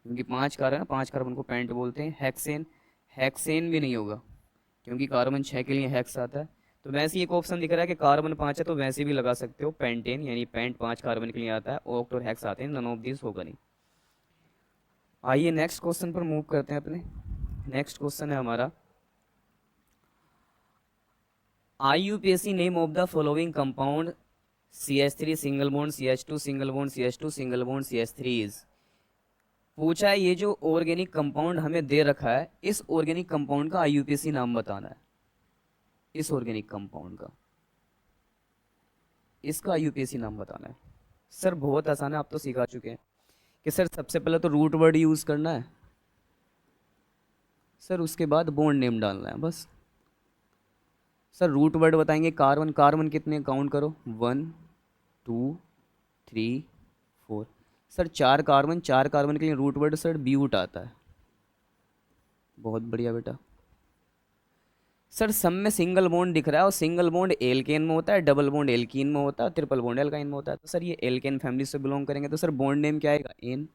क्योंकि 5 कार्बन है, 5 कार्बन को पेंट बोलते हैं। हेक्सेन, हेक्सेन भी नहीं होगा क्योंकि कार्बन 6 के लिए हेक्स आता है। तो वैसे ही एक ऑप्शन दिख रहा है कि कार्बन 5 है तो वैसे भी लगा सकते हो पेंटेन, यानी पेंट 5 कार्बन के लिए आता है, ऑक्ट और हेक्स आते हैं, नन ऑफ दिस होगा नहीं। आइए नेक्स्ट क्वेश्चन पर मूव करते हैं अपने। नेक्स्ट क्वेश्चन है हमारा, IUPAC name of the following compound CH3 single bond CH2 single bond CH2 single bond CH3 is. पूछा है ये जो ऑर्गेनिक कंपाउंड हमें दे रखा है, इस ऑर्गेनिक कंपाउंड का IUPAC नाम बताना है। इस ऑर्गेनिक कंपाउंड का, इसका IUPAC नाम बताना है। सर बहुत आसान है, आप तो सिखा चुके हैं कि सर सबसे पहले तो रूट वर्ड यूज़ करना है सर, उसके बाद बॉन्ड नेम डालना है बस। सर रूट वर्ड बताएंगे, कार्बन, कार्बन कितने काउंट करो, 1 2 3 4। सर 4 कार्बन, 4 कार्बन के लिए रूट वर्ड सर ब्यूट आता है। बहुत बढ़िया बेटा। सर सब में सिंगल बॉन्ड दिख रहा है और सिंगल बॉन्ड एल्केन में होता है, डबल बॉन्ड एल्कीन में होता है, ट्रिपल बॉन्ड एल्काइन में होता है। तो सर ये एल्केन फैमिली से बिलोंग करेंगे, तो सर बॉन्ड नेम क्या आएगा, एन।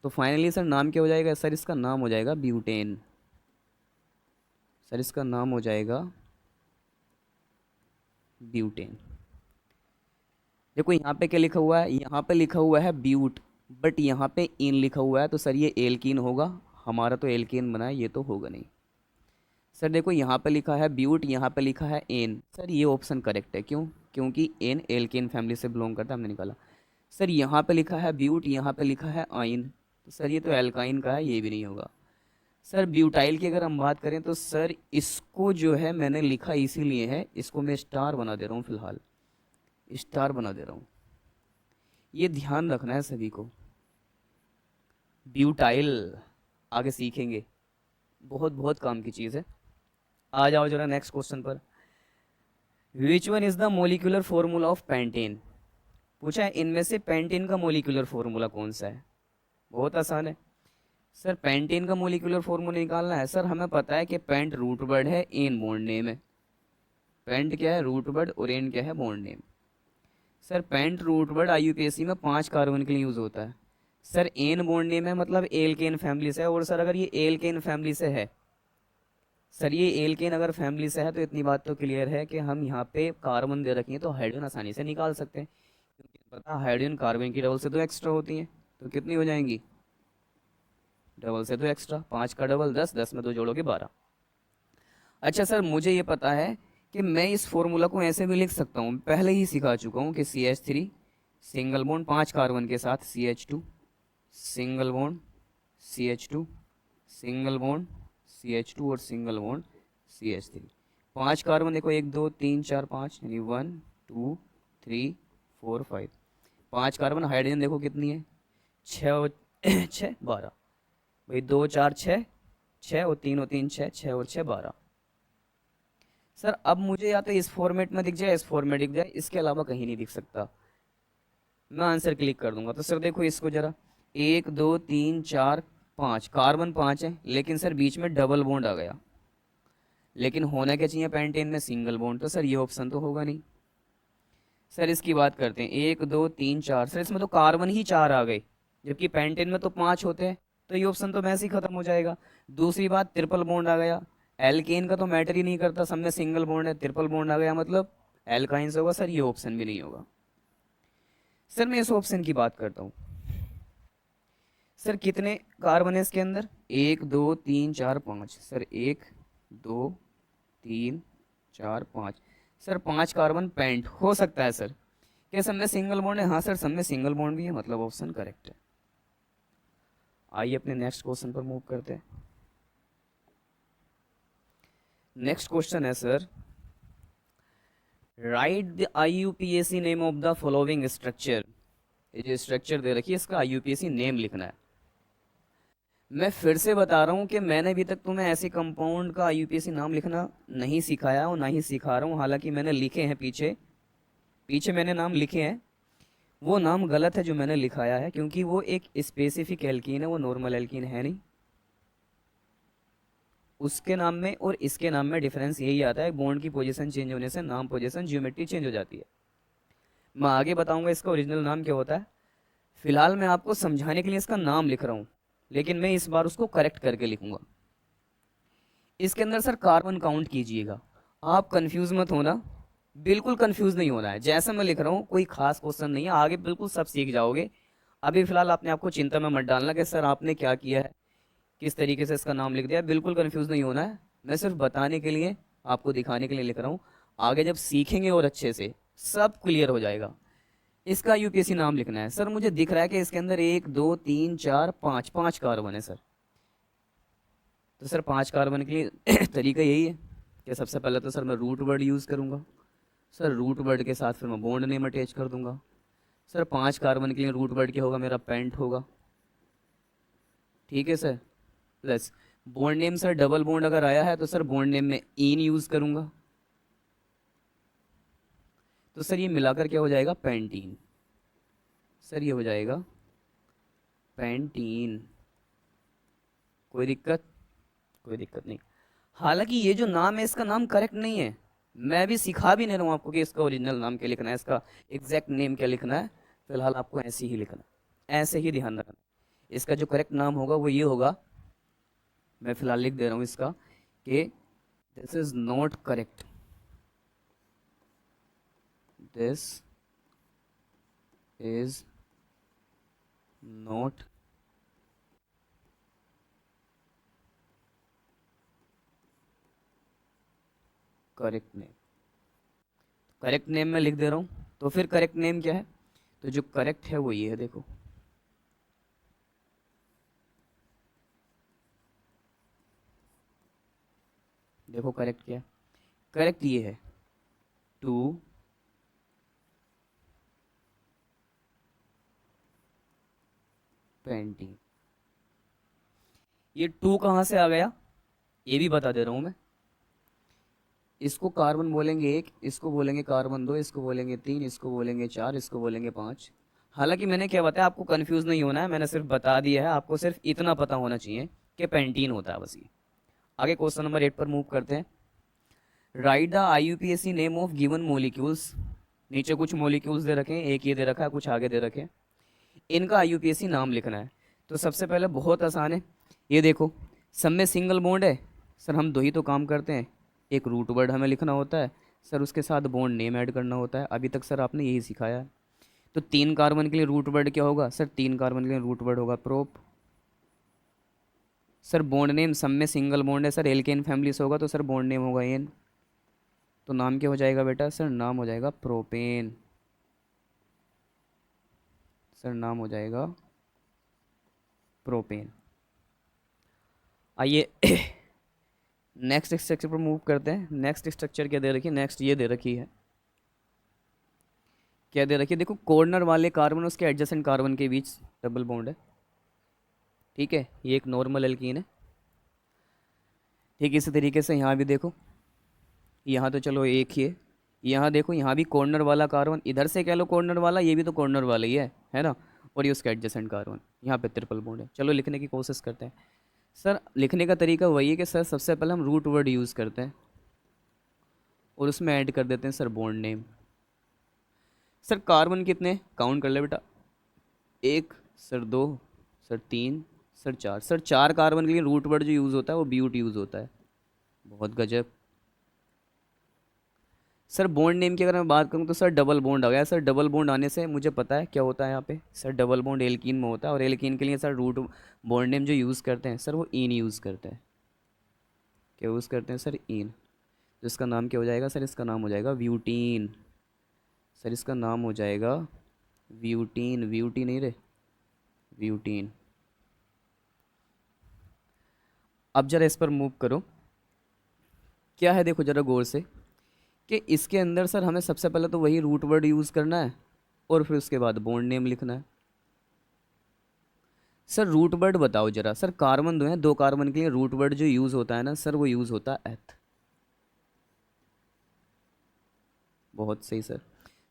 तो फाइनली सर नाम क्या हो जाएगा, सर इसका नाम हो जाएगा ब्यूटेन। सर इसका नाम हो जाएगा ब्यूटेन। देखो यहाँ पे क्या लिखा हुआ है, यहाँ पे लिखा हुआ है ब्यूट, बट यहाँ पे इन लिखा हुआ है, तो सर ये एल्कीन होगा, हमारा तो एल्केन बना है, ये तो होगा नहीं। सर देखो यहाँ पे लिखा है ब्यूट, यहाँ पे लिखा है एन, सर ये ऑप्शन करेक्ट है, क्यों, क्योंकि एन एल्केन फैमिली से बिलोंग करता है, हमने निकाला। सर यहाँ पे लिखा है ब्यूट, यहाँ पे लिखा है आइन, तो सर ये तो एल्काइन का है, ये भी नहीं होगा। सर ब्यूटाइल की अगर हम बात करें तो सर इसको जो है मैंने लिखा इसीलिए है, इसको मैं स्टार बना दे रहा हूँ फिलहाल, स्टार बना दे रहा हूँ, ये ध्यान रखना है सभी को। ब्यूटाइल आगे सीखेंगे, बहुत बहुत काम की चीज़ है। आ जाओ जरा नेक्स्ट क्वेश्चन पर। Which one is the molecular formula of pentane. पूछा है इनमें से पेंटेन का मोलिकुलर फॉर्मूला कौन सा है। बहुत आसान है सर, पेंटेन का मोलिकुलर फॉर्मूला निकालना है। सर हमें पता है कि पेंट रूट वर्ड है, एन बॉन्ड नेम है। पेंट क्या है, रूट वर्ड, और एन क्या है, bond name. Sir pent root word IUPAC में 5 कार्बन के लिए यूज होता है। सर एन बॉन्ड नेम है, मतलब एल्केन फैमिली से है, और सर अगर ये एल्केन फैमिली से है, सर ये एल्केन अगर फैमिली से है तो इतनी बात तो क्लियर है कि हम यहाँ पे कार्बन दे रखेंगे तो हाइड्रोजन आसानी से निकाल सकते हैं, क्योंकि पता है हाइड्रोजन कार्बन की डबल से 2 एक्स्ट्रा होती हैं, तो कितनी हो जाएंगी, डबल से 2 एक्स्ट्रा, 5 का डबल 10, 10 में 2 जोड़ोगे 12। अच्छा सर मुझे ये पता है कि मैं इस फॉर्मूला को ऐसे भी लिख सकता हूँ, पहले ही सिखा चुका हूँ कि CH3 सिंगल बॉन्ड 5 कार्बन के साथ CH2 single bond CH2 single bond CH2 और सिंगल बॉन्ड CH3। 5 कार्बन देखो, 1 2 3 4 5, यानी 1 2 3 4 5। 5 कार्बन, हाइड्रोजन देखो कितनी है, 6 और 6 12, भाई 2 4 6, 6 और 3 और 3 6, 6 और 6 12। सर अब मुझे या तो इस फॉर्मेट में दिख जाए, इस फॉर्मेट दिख जाए, इसके अलावा कहीं नहीं दिख सकता। मैं आंसर क्लिक कर दूंगा। तो सर देखो इसको जरा, 1 2 3 4 5, कार्बन 5 है, लेकिन सर बीच में डबल बॉन्ड आ गया, लेकिन होना क्या चाहिए पेंटेन में, सिंगल बॉन्ड। तो सर ये ऑप्शन तो होगा नहीं। सर इसकी बात करते हैं, 1 2 3 4, सर इसमें तो कार्बन ही 4 आ गए, जबकि पेंटेन में तो 5 होते हैं। तो ये ऑप्शन तो वैसे ही खत्म हो जाएगा। दूसरी बात, ट्रिपल बॉन्ड आ गया। एल्केन का तो मैटर ही नहीं करता, सब में सिंगल बॉन्ड है, ट्रिपल बॉन्ड आ गया मतलब एल्काइंस होगा। सर ये ऑप्शन भी नहीं होगा। सर मैं इस ऑप्शन की बात करता हूँ। सर कितने कार्बन है इसके अंदर, 1 2 3 4 5। सर 1 2 3 4 5। सर 5 कार्बन पेंट हो सकता है सर। क्या सब में सिंगल बॉन्ड है? हाँ सर सब में सिंगल बॉन्ड भी है, मतलब ऑप्शन करेक्ट है। आइए अपने नेक्स्ट क्वेश्चन पर मूव करते हैं। नेक्स्ट क्वेश्चन है sir, right the IUPAC name of the following structure. ये जो स्ट्रक्चर दे रखी है इसका IUPAC नेम लिखना है। मैं फिर से बता रहा हूँ कि मैंने अभी तक तुम्हें ऐसे कंपाउंड का IUPAC नाम लिखना नहीं सिखाया और ना ही सिखा रहा हूँ। हालांकि मैंने लिखे हैं पीछे पीछे मैंने नाम लिखे हैं, वो नाम गलत है जो मैंने लिखाया है, क्योंकि वो एक स्पेसिफिक एल्कीन है, वो नॉर्मल एल्कीन है नहीं। उसके नाम में और इसके नाम में डिफरेंस यही आता है, बॉन्ड की पोजीशन चेंज होने से नाम पोजीशन ज्योमेट्री चेंज हो जाती है। मैं आगे बताऊंगा इसका ओरिजिनल नाम क्या होता है। फिलहाल मैं आपको समझाने के लिए इसका नाम लिख रहा हूँ, लेकिन मैं इस बार उसको करेक्ट करके लिखूंगा। इसके अंदर सर कार्बन काउंट कीजिएगा, आप कंफ्यूज मत होना, बिल्कुल कंफ्यूज नहीं होना है। जैसा मैं लिख रहा हूँ कोई खास क्वेश्चन नहीं है, आगे बिल्कुल सब सीख जाओगे। अभी फिलहाल आपने आपको चिंता में मत डालना कि सर आपने क्या किया है, किस तरीके से इसका नाम लिख दिया। बिल्कुल कंफ्यूज नहीं होना है, मैं सिर्फ बताने के लिए, आपको दिखाने के लिए लिख रहा हूँ। आगे जब सीखेंगे और अच्छे से सब क्लियर हो जाएगा। इसका IUPAC नाम लिखना है। सर मुझे दिख रहा है कि इसके अंदर 1 2 3 4 5 5 कार्बन है सर। तो सर 5 कार्बन के लिए तरीका यही है कि सबसे पहले तो सर मैं रूट वर्ड यूज़ करूँगा। सर रूट वर्ड के साथ फिर मैं बॉन्ड नेम अटैच कर दूंगा। सर 5 कार्बन के लिए रूट वर्ड क्या होगा मेरा, पेंट होगा। ठीक है sir, plus bond name sir double bond अगर आया है तो सर बॉन्ड नेम में इन यूज़ करूंगा। तो सर ये मिलाकर क्या हो जाएगा, पेंटीन। सर ये हो जाएगा पेंटीन। कोई दिक्कत? कोई दिक्कत नहीं। हालांकि ये जो नाम है इसका नाम करेक्ट नहीं है, मैं भी सिखा भी नहीं रहा हूँ आपको कि इसका ओरिजिनल नाम क्या लिखना है, इसका एग्जैक्ट नेम क्या लिखना है। फिलहाल आपको ऐसे ही लिखना है, ऐसे ही ध्यान रखना। इसका जो करेक्ट नाम होगा वो ये होगा, मैं फिलहाल लिख दे रहा हूँ इसका कि this is not correct, this is not correct name. Correct name मैं लिख दे रहा हूँ, तो फिर करेक्ट नेम क्या है, तो जो करेक्ट है वो ये है, देखो। देखो करेक्ट क्या है, करेक्ट ये है 2 पेंटिंग। ये 2 कहाँ से आ गया ये भी बता दे रहा हूँ मैं। इसको कार्बन बोलेंगे 1, इसको बोलेंगे कार्बन 2, इसको बोलेंगे 3, इसको बोलेंगे 4, इसको बोलेंगे 5। हालांकि मैंने क्या बताया, आपको कंफ्यूज नहीं होना है, मैंने सिर्फ बता दिया है, आपको सिर्फ इतना पता होना चाहिए कि पेंटीन होता है बस ये। आगे क्वेश्चन नंबर 8 पर मूव करते हैं। Right the IUPAC name of given molecules. नीचे कुछ मोलिक्यूल्स दे रखे हैं, एक ये दे रखा है, कुछ आगे दे रखे हैं, इनका IUPAC नाम लिखना है। तो सबसे पहले बहुत आसान है, ये देखो सब में सिंगल बॉन्ड है। सर हम दो ही तो काम करते हैं, एक रूट वर्ड हमें लिखना होता है सर, उसके साथ बॉन्ड नेम ऐड करना होता है। अभी तक सर आपने यही सिखाया है। तो 3 कार्बन के लिए रूट वर्ड क्या होगा सर, 3 कार्बन के लिए रूट वर्ड होगा प्रोप। सर बॉन्ड नेम सब में सिंगल बॉन्ड है सर, एल्केन फैमिली से होगा तो सर बॉन्ड नेम होगा एन। तो नाम क्या हो जाएगा बेटा, सर नाम हो जाएगा प्रोपेन। सर नाम हो जाएगा प्रोपेन। आइए नेक्स्ट स्ट्रक्चर पर मूव करते हैं। नेक्स्ट स्ट्रक्चर क्या दे रखी है, नेक्स्ट ये दे रखी है, क्या दे रखी है, देखो कॉर्नर वाले कार्बन उसके एडजेसेंट कार्बन के बीच डबल बॉन्ड है। ठीक है, ये एक नॉर्मल एल्कीन है। ठीक इसी तरीके से यहाँ भी देखो, यहाँ तो चलो एक ही है, यहाँ देखो यहाँ भी कॉर्नर वाला कार्बन, इधर से कह लो कॉर्नर वाला, ये भी तो कॉर्नर वाला ही है ना। और ये उसका एडजेसेंट कार्बन, यहाँ पे ट्रिपल बॉन्ड है। चलो लिखने की कोशिश करते हैं। सर लिखने का तरीका वही है कि सर सबसे पहले हम रूट वर्ड यूज़ करते हैं। और उसमें ऐड कर देते हैं sir bond name. Sir carbon कितने काउंट कर ले बेटा, एक, सर दो, सर तीन, सर चार। सर चार कार्बन के लिए रूट वर्ड जो यूज़ होता है वो ब्यूट यूज़ होता है। बहुत गजब। सर बॉन्ड नेम की अगर मैं बात करूं तो सर डबल बॉन्ड आ गया। सर डबल बॉन्ड आने से मुझे पता है क्या होता है यहाँ पे। सर डबल बॉन्ड एल्कीन में होता है, और एल्कीन के लिए सर रूट बॉन्ड नेम जो यूज़ करते हैं सर वो ईन यूज़ करते हैं। क्या यूज़ करते हैं सर, ईन। तो इसका नाम क्या हो जाएगा सर, इसका नाम हो जाएगा ब्यूटीन। सर इसका नाम हो जाएगा ब्यूटीन, ब्यूटी नहीं रे, ब्यूटीन। अब जरा इस पर मूव करो। क्या है देखो जरा गौर से, कि इसके अंदर सर हमें सबसे पहले तो वही रूट वर्ड यूज़ करना है, और फिर उसके बाद बॉन्ड नेम लिखना है। सर रूट वर्ड बताओ जरा। सर कार्बन दो हैं, दो कार्बन के लिए रूट वर्ड जो यूज़ होता है ना सर वो यूज़ होता है एथ। बहुत सही सर।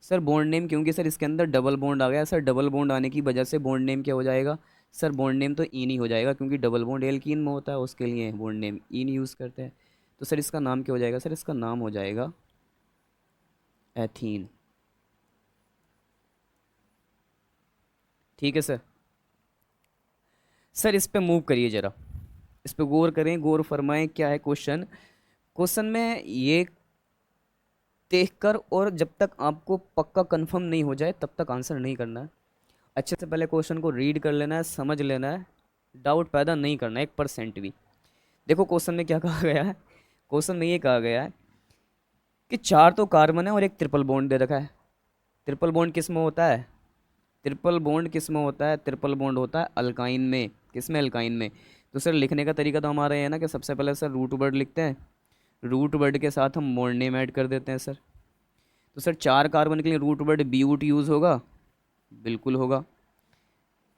सर बॉन्ड नेम, क्योंकि सर इसके अंदर डबल बॉन्ड आ गया, सर डबल बॉन्ड आने की वजह से बॉन्ड नेम क्या हो जाएगा सर, बॉन्ड नेम तो ईन ही हो जाएगा, क्योंकि डबल बॉन्ड एल्कीन में होता है, उसके लिए बॉन्ड नेम ईन यूज़ करते हैं। तो सर इसका नाम क्या हो जाएगा, सर इसका नाम हो जाएगा एथीन। ठीक है सर। सर इस पे मूव करिए जरा, इस पे गौर करें, गौर फरमाएं क्या है क्वेश्चन। क्वेश्चन में ये देखकर, और जब तक आपको पक्का कंफर्म नहीं हो जाए तब तक आंसर नहीं करना है। अच्छे से पहले क्वेश्चन को रीड कर लेना है, समझ लेना है, डाउट पैदा नहीं करना है 1% भी। देखो क्वेश्चन में क्या कहा गया है। क्वेश्चन में ये कहा गया है कि चार तो कार्बन है और एक ट्रिपल बॉन्ड दे रखा है। ट्रिपल बॉन्ड किस में होता है, ट्रिपल बॉन्ड किस में होता है, ट्रिपल बॉन्ड होता है अल्काइन में। किस में, अल्काइन में। तो सर लिखने का तरीका तो हमारा ये है ना कि सबसे पहले सर रूट वर्ड लिखते हैं, रूट वर्ड के साथ हम बॉन्ड नेम ऐड कर देते हैं सर। तो सर चार कार्बन के लिए रूट वर्ड ब्यूट यूज़ होगा, बिल्कुल होगा।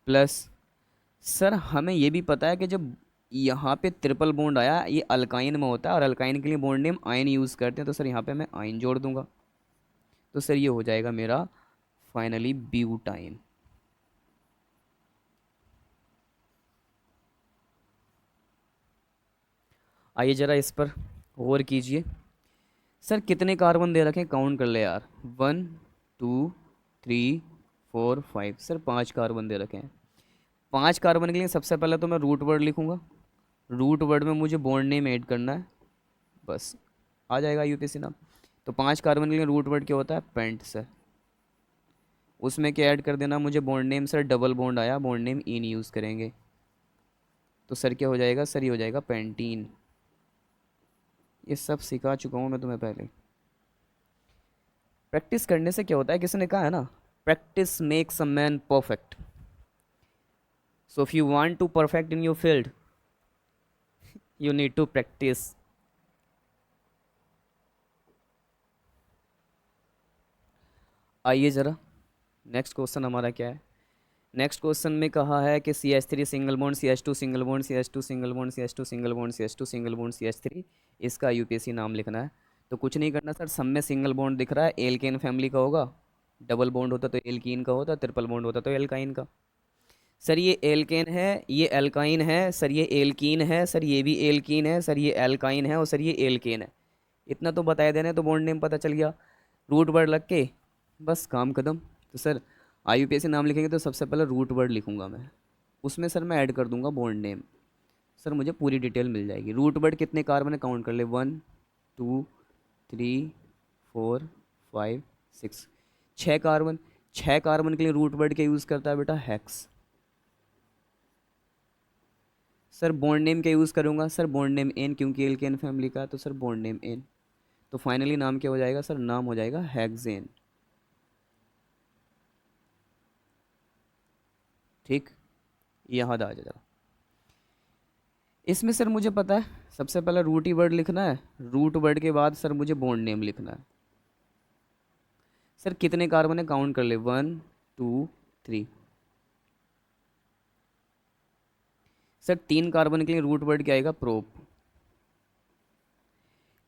प्लस सर हमें ये भी पता है कि जब यहाँ पे ट्रिपल बॉन्ड आया ये अल्काइन में होता है, और अल्काइन के लिए बॉन्ड नेम आयन यूज़ करते हैं, तो सर यहाँ पे मैं आयन जोड़ दूंगा। तो सर ये हो जाएगा मेरा फाइनली ब्यूटाइन। आइए जरा इस पर गौर कीजिए। सर कितने कार्बन दे रखे हैं, काउंट कर ले यार। 1 2 3 4 5। सर पांच कार्बन दे रखे हैं। पांच कार्बन के लिए सबसे पहले तो मैं रूट वर्ड लिखूंगा, रूट वर्ड में मुझे बॉन्ड नेम ऐड करना है, बस आ जाएगा यूपीसी नाम। तो पांच कार्बन के लिए रूट वर्ड क्या होता है, पेंट सर। उसमें क्या ऐड कर देना मुझे, bond name sir double bond आया, बॉन्ड नेम इन यूज़ करेंगे। तो सर क्या हो जाएगा सर, ये हो जाएगा पेंटीन। ये सब सिखा चुका हूँ मैं तुम्हें पहले। प्रैक्टिस करने से क्या होता है, किसी ने कहा है ना, practice makes a man perfect. So if you want to perfect in your field you need to practise. आइए ज़रा नेक्स्ट क्वेश्चन हमारा क्या है। नेक्स्ट क्वेश्चन में कहा है कि CH3 single bond, CH2 single bond, CH2 single bond, CH2 single bond, CH2 single bond, CH3, इसका यूपीएससी नाम लिखना है। तो कुछ नहीं करना सर, सब में सिंगल बॉन्ड दिख रहा है, एल्केन फैमिली का होगा। डबल बॉन्ड होता तो एल्कीन का होता, ट्रिपल बॉन्ड होता तो एल्काइन का। सर ये एल्केन है, ये एल्काइन है, सर ये एल्कीन है, सर ये भी एल्कीन है, सर ये एल्काइन है, और सर ये एल्केन है। इतना तो बताए देने तो बॉन्ड नेम पता चल गया, रूट वर्ड लग के बस काम खत्म। तो सर IUPAC नाम लिखेंगे तो सबसे पहले रूट वर्ड लिखूंगा मैं, उसमें सर मैं ऐड कर दूंगा बॉन्ड नेम। सर मुझे पूरी डिटेल मिल जाएगी। रूट वर्ड कितने कार्बन है काउंट कर ले, 1 2 3 4 5 6। छः कार्बन, छः कार्बन के लिए रूट वर्ड क्या यूज़ करता है बेटा, हेक्स। सर बॉन्ड नेम क्या यूज़ करूँगा, सर बॉन्ड नेम एन, क्योंकि एल्केन फैमिली का है, तो सर बॉन्ड नेम एन। तो फाइनली नाम क्या हो जाएगा सर, नाम हो जाएगा हेक्सेन। ठीक, यहाँ आ जाएगा। इसमें सर मुझे पता है सबसे पहले रूट ही वर्ड लिखना है, रूट वर्ड के बाद सर मुझे बॉन्ड नेम लिखना है। सर कितने कार्बन है काउंट कर ले, 1 2 3। सर तीन कार्बन के लिए रूट वर्ड क्या आएगा, प्रोप।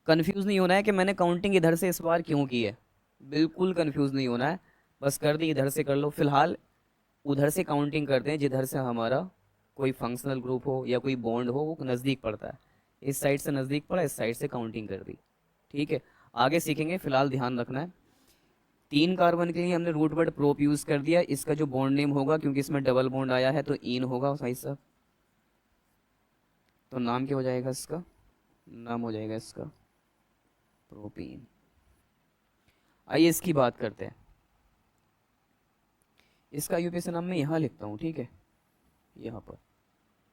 कंफ्यूज नहीं होना है कि मैंने काउंटिंग इधर से इस बार क्यों की है, बिल्कुल कंफ्यूज नहीं होना है। बस कर दी इधर से कर लो, फिलहाल उधर से काउंटिंग करते हैं जिधर से हमारा कोई फंक्शनल ग्रुप हो या कोई बॉन्ड हो वो नज़दीक पड़ता है। इस साइड से नज़दीक पड़ा, इस साइड से काउंटिंग कर दी। ठीक है। आगे सीखेंगे, फिलहाल ध्यान रखना है। 3 कार्बन के लिए हमने रूट वर्ड प्रोप यूज कर दिया। इसका जो बॉन्ड नेम होगा, क्योंकि इसमें डबल बॉन्ड आया है तो इन होगा भाई साहब। तो नाम क्या हो जाएगा इसका? नाम हो जाएगा इसका प्रोपीन। आइए इसकी बात करते हैं। इसका यूपीएससी नाम मैं यहाँ लिखता हूँ, ठीक है, यहाँ पर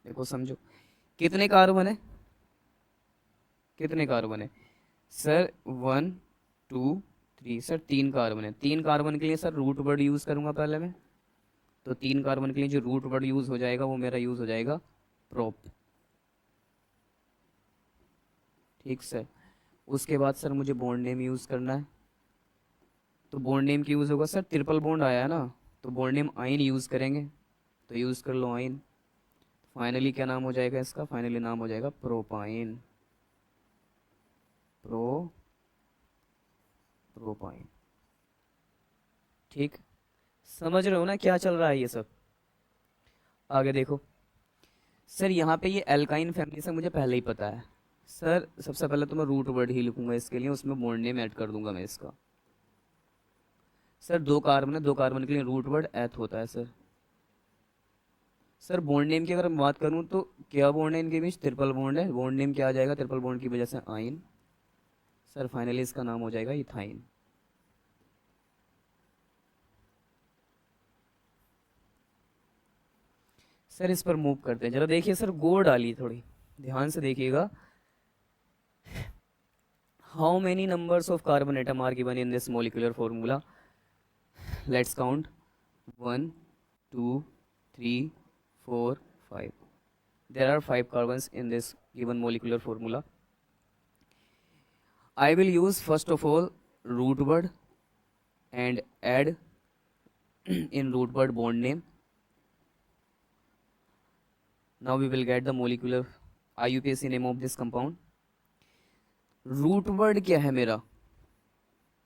देखो, समझो कितने कार्बन है, कितने कार्बन है सर? 1 2 3 सर, 3 कार्बन है। 3 कार्बन के लिए सर रूट वर्ड यूज करूंगा पहले मैं। तो 3 कार्बन के लिए जो रूट वर्ड यूज हो जाएगा वो मेरा यूज हो जाएगा प्रोप। ठीक सर। उसके बाद सर मुझे बॉन्ड नेम यूज करना है। तो बॉन्ड नेम की यूज होगा सर, ट्रिपल बॉन्ड आया है ना, तो बॉन्ड नेम आइन यूज करेंगे। तो यूज कर लो आइन। फाइनली क्या नाम हो जाएगा इसका? फाइनली नाम हो जाएगा प्रोपाइन। प्रोपाइन। ठीक, समझ रहे हो ना क्या चल रहा है ये सब? आगे देखो सर, यहाँ पे ये एल्काइन फैमिली से मुझे पहले ही पता है सर। सबसे पहले तो मैं रूट वर्ड ही लिखूंगा इसके लिए, उसमें बॉन्ड नेम ऐड कर दूंगा मैं इसका। सर 2 कार्बन है, 2 कार्बन के लिए रूट वर्ड एथ होता है सर। सर बॉन्ड नेम की अगर मैं बात करूं तो क्या बॉन्ड है इनके बीच? ट्रिपल बॉन्ड है। बॉन्ड नेम क्या आ जाएगा ट्रिपल बॉन्ड की वजह से? आइन। सर फाइनली इसका नाम हो जाएगा इथाइन। सर इस पर मूव करते हैं जरा, देखिए सर गो डाली थोड़ी ध्यान से देखिएगा। How many numbers of carbon atom are given in this molecular formula? Let's count. 1 2 3 4 5। There are 5 carbons in this given molecular formula. I will use first of all root word and add in root word bond name. Now we will get the molecular IUPAC name of this compound. Root word क्या है मेरा?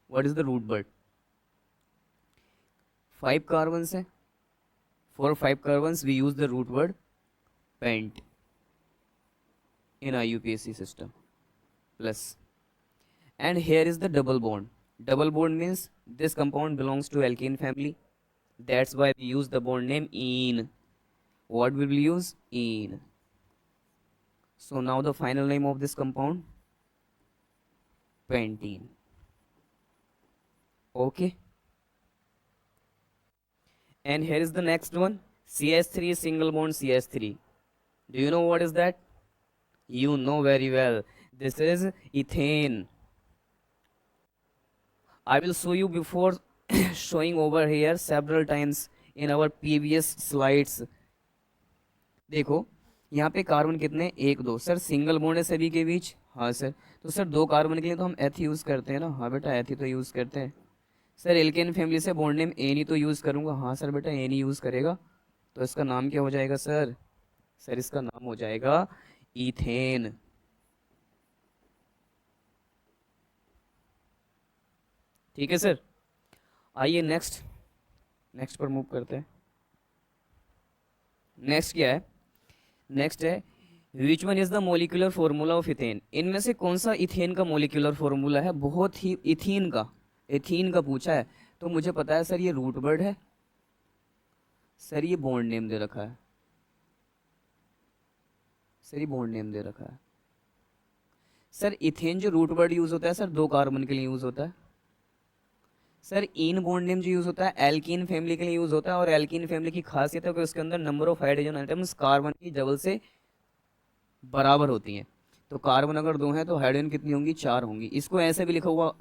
What is the root word? 5 carbons है. For 5 carbons we use the root word pent in IUPAC system. Plus, and here is the double bond. Double bond means this compound belongs to alkene family. That's why we use the bond name ene. What will we use? Ene. So now the final name of this compound, pentene. Okay. And here is the next one, CH3 single bond CH3. Do you know what is that? You know very well. This is ethane. I will show you before showing over here several times in our previous slides. देखो यहाँ पे carbon कितने? 1 2। Sir single bond है सभी के बीच? हाँ sir. तो sir 2 carbon के लिए तो हम एथ यूज करते हैं ना? हाँ बेटा एथ ही तो यूज करते हैं। सर एल्केन फैमिली से बॉन्ड नेम एन ही तो यूज करूंगा? हाँ सर बेटा एन ही यूज करेगा। तो इसका नाम क्या हो जाएगा सर? सर इसका नाम हो जाएगा इथेन। ठीक है सर। आइए नेक्स्ट, नेक्स्ट पर मूव करते हैं। नेक्स्ट क्या है? नेक्स्ट है which one is the molecular formula of ethane? इनमें से कौन सा इथेन का मोलिकुलर फॉर्मूला है? बहुत ही इथीन का पूछा है तो मुझे पता है सर ये रूट वर्ड है। सर ये बॉन्ड नेम दे रखा है। सर ये बॉन्ड नेम दे रखा है। सर इथेन जो रूट वर्ड यूज होता है सर 2 कार्बन के लिए यूज होता है। सर इन बॉन्ड नेम जो यूज होता है एल्कीन फैमिली के लिए यूज होता है, और एल्कीन फैमिली की खासियत है कि उसके अंदर number of hydrogen items carbon की डबल से बराबर होती हैं। तो कार्बन अगर 2 हैं तो हाइड्रोजन कितनी होंगी? 4 होंगी। इसको ऐसे भी लिखा हुआ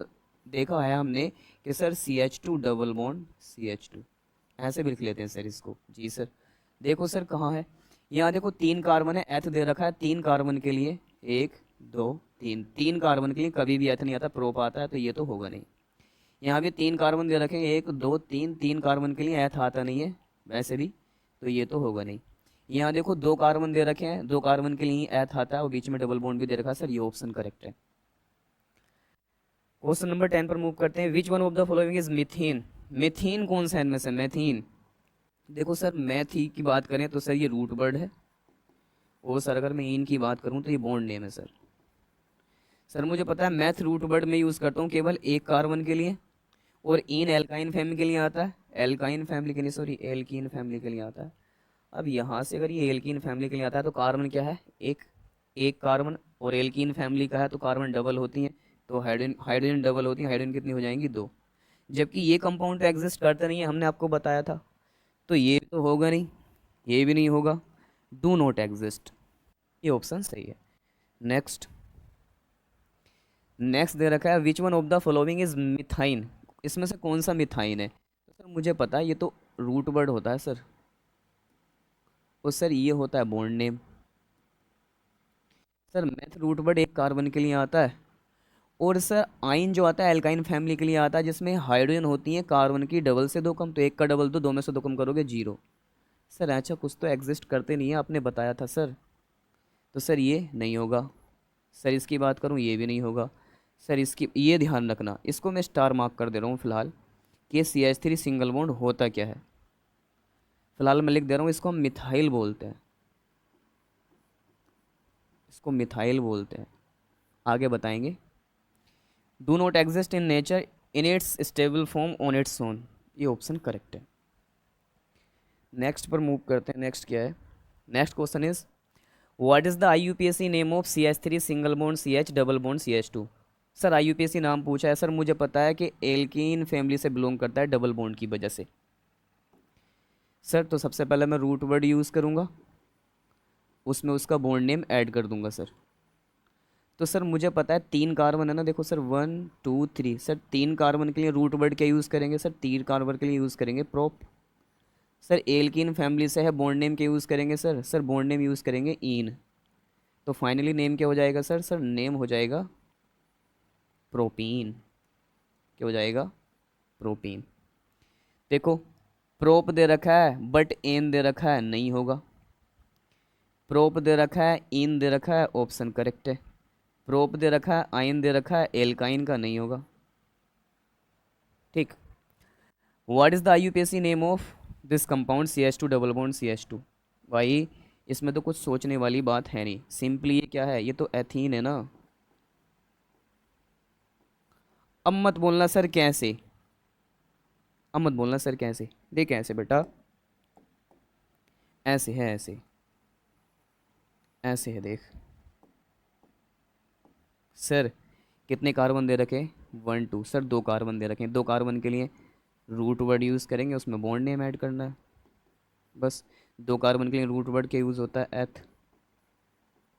देखा है हमने कि sir CH2 double bond CH2, ऐसे भी लिख लेते हैं सर इसको। जी सर। देखो सर कहाँ है? यहाँ देखो 3 कार्बन है, एथ दे रखा है 3 कार्बन के लिए, 1 2 3। 3 कार्बन के लिए कभी भी एथ नहीं आता, प्रोप आता है, तो ये तो होगा नहीं। यहाँ भी 3 कार्बन दे रखे हैं, 1 2 3। 3 कार्बन के लिए एथ आता नहीं है वैसे भी, तो ये तो होगा नहीं। यहाँ देखो 2 कार्बन दे रखे हैं, 2 कार्बन के लिए एथ आता है और बीच में डबल बॉन्ड भी दे रखा है। सर ये ऑप्शन करेक्ट है। क्वेश्चन नंबर 10 पर मूव करते हैं। Which one of the following is methene? Methene कौन सा है इनमें से? मैथीन। देखो सर मैथी की बात करें तो सर ये रूट वर्ड है, और सर अगर मैं इन की बात करूं तो ये बॉन्ड नेम है सर। सर मुझे पता है मैथ रूट वर्ड में यूज़ करता हूँ केवल एक कार्बन के लिए, और इन एल्काइन फैमिली के लिए आता है, एल्काइन फैमिली के लिए, सॉरी एल्कीन फैमिली के लिए आता है। अब यहाँ से अगर ये एल्कीन फैमिली के लिए आता है तो कार्बन क्या है, एक, एक कार्बन, और एल्कीन फैमिली का है तो कार्बन डबल होती हैं, तो हाइड्रोजन हाइड्रोजन डबल होती है, हाइड्रोजन कितनी हो जाएंगी, दो। जबकि ये कंपाउंड तो एग्जिस्ट करते नहीं है, हमने आपको बताया था, तो ये तो होगा नहीं, ये भी नहीं होगा, डू नॉट एग्जिस्ट, ये ऑप्शन सही है। नेक्स्ट, नेक्स्ट दे रखा है which one of the following is methyne, इसमें से कौन सा मिथाइन है, तो सर मुझे पता है ये तो रूट वर्ड होता है सर, और सर ये होता है bond name. Sir meth root word एक कार्बन के लिए आता है, और सर आइन जो आता है एल्काइन फैमिली के लिए आता है, जिसमें हाइड्रोजन होती है कार्बन की डबल से दो कम, तो एक का डबल तो दो में से दो कम करोगे जीरो। सर ऐसा कुछ तो एग्जिस्ट करते नहीं है, आपने बताया था सर, तो सर ये नहीं होगा। सर इसकी बात करूँ ये भी नहीं होगा। सर इसकी ये ध्यान रखना, इसको मैं स्टार मार्क कर दे रहा हूँ फिलहाल, कि CH3 सिंगल बॉन्ड होता क्या है। फिलहाल मैं लिख दे रहा हूँ, इसको हम मिथाइल बोलते हैं, इसको मिथाइल बोलते हैं, आगे बताएंगे। Do not exist in nature in its stable form on its own, ये ऑप्शन करेक्ट है। नेक्स्ट पर मूव करते हैं। नेक्स्ट क्या है, next question is what is the IUPAC name of CH3 single bond CH double bond CH2। Sir IUPAC नाम पूछा है, सर मुझे पता है कि एल्कीन फैमिली से बिलोंग करता है डबल बॉन्ड की वजह से। सर तो सबसे पहले मैं रूट वर्ड यूज़ करूँगा, उसमें उसका बॉन्ड नेम ऐड कर दूंगा सर। तो सर मुझे पता है तीन कार्बन है ना, देखो सर 1 2 3, सर तीन कार्बन के लिए रूट वर्ड क्या यूज़ करेंगे सर, तीन कार्बन के लिए यूज़ करेंगे प्रोप। सर एल्कीन फैमिली से है, बॉन्ड नेम क्या यूज़ करेंगे sir, sir bond name use करेंगे इन। तो फाइनली नेम क्या हो जाएगा सर, सर नेम हो जाएगा प्रोपीन। क्या हो जाएगा, प्रोपीन। देखो प्रोप दे रखा है बट एन दे रखा है, नहीं होगा। प्रोप दे रखा है, इन दे रखा है, ऑप्शन करेक्ट है। प्रोप दे रखा है, आयन दे रखा है, एल्काइन का नहीं होगा। ठीक। What is the IUPAC name of this compound CH2 double bond CH2। भाई इसमें तो कुछ सोचने वाली बात है नहीं, सिंपली ये क्या है, ये तो एथीन है ना। अब मत बोलना सर कैसे, अब मत बोलना सर कैसे, देख ऐसे बेटा, ऐसे है, ऐसे ऐसे है देख। सर कितने कार्बन दे रखे, 1 2, सर दो कार्बन दे रखे हैं, दो कार्बन के लिए रूट वर्ड यूज़ करेंगे, उसमें बॉन्ड नेम ऐड करना है बस। दो कार्बन के लिए रूट वर्ड क्या यूज़ होता है, एथ,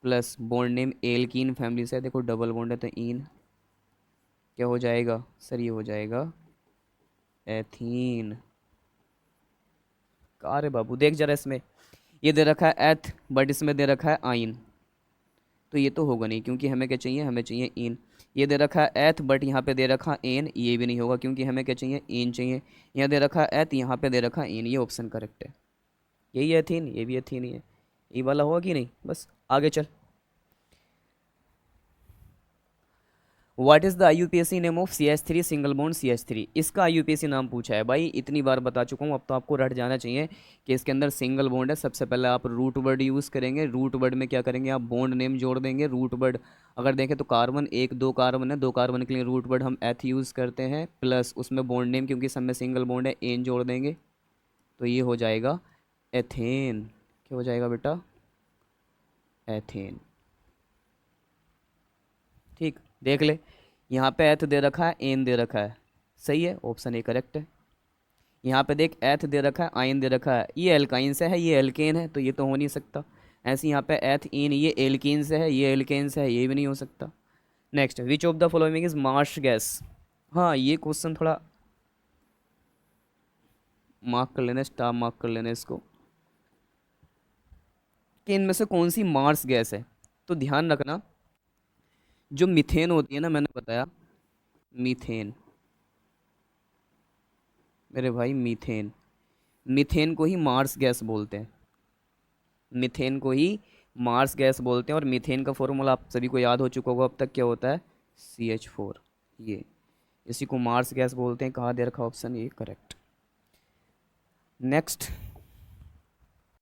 plus bond name alkene family से है, देखो डबल बॉन्ड है तो इन। क्या हो जाएगा सर, ये हो जाएगा एथीन। कहाँ रे बाबू, देख जरा इसमें ये दे रखा है एथ बट इसमें दे रखा है आइन, तो ये तो होगा नहीं, क्योंकि हमें क्या चाहिए, हमें चाहिए इन। ये दे रखा है एथ बट यहाँ पे दे रखा एन, ये भी नहीं होगा, क्योंकि हमें क्या चाहिए, इन चाहिए। यहाँ दे रखा है एथ, यहाँ पे दे रखा इन, ये ऑप्शन करेक्ट है। यही एथीन, ये भी एथीन ही है, ये वाला होगा कि नहीं। बस आगे चल। What is the IUPAC name of CH3 single bond CH3, इसका IUPAC नाम पूछा है। भाई इतनी बार बता चुका हूँ, अब तो आपको रट जाना चाहिए कि इसके अंदर सिंगल बॉन्ड है। सबसे पहले आप रूट वर्ड यूज़ करेंगे, रूट वर्ड में क्या करेंगे, आप बॉन्ड नेम जोड़ देंगे। रूट वर्ड अगर देखें तो कार्बन, एक दो कार्बन है, दो कार्बन के लिए रूट वर्ड हम एथ यूज़ करते हैं, प्लस उसमें बॉन्ड नेम, क्योंकि सब में सिंगल बॉन्ड है, एन जोड़ देंगे, तो ये हो जाएगा एथेन। क्या हो जाएगा बेटा, एथेन। ठीक, देख ले, यहाँ पे एथ दे रखा है, एन दे रखा है, सही है, ऑप्शन ए करेक्ट है। यहाँ पे देख एथ दे रखा है, आयन दे रखा है, ये एल्काइन से है, ये एल्केन है, तो ये तो हो नहीं सकता। ऐसे यहाँ पे एथ इन, ये एल्कीन से है, ये एल्केन से है, ये भी नहीं हो सकता। Next, which of the following is Marsh gas. हाँ ये क्वेश्चन थोड़ा मार्क कर लेना, स्टार मार्क कर लेना इसको, कि इनमें से कौन सी मार्स गैस है। तो ध्यान रखना, जो मीथेन होती है ना, मैंने बताया मीथेन, मेरे भाई मीथेन, मीथेन को ही मार्स गैस बोलते हैं, मीथेन को ही मार्स गैस बोलते हैं। और मीथेन का फॉर्मूला आप सभी को याद हो चुका होगा अब तक, क्या होता है, CH4, ये इसी को मार्स गैस बोलते हैं। कहाँ दे रखा ऑप्शन, ये करेक्ट। नेक्स्ट,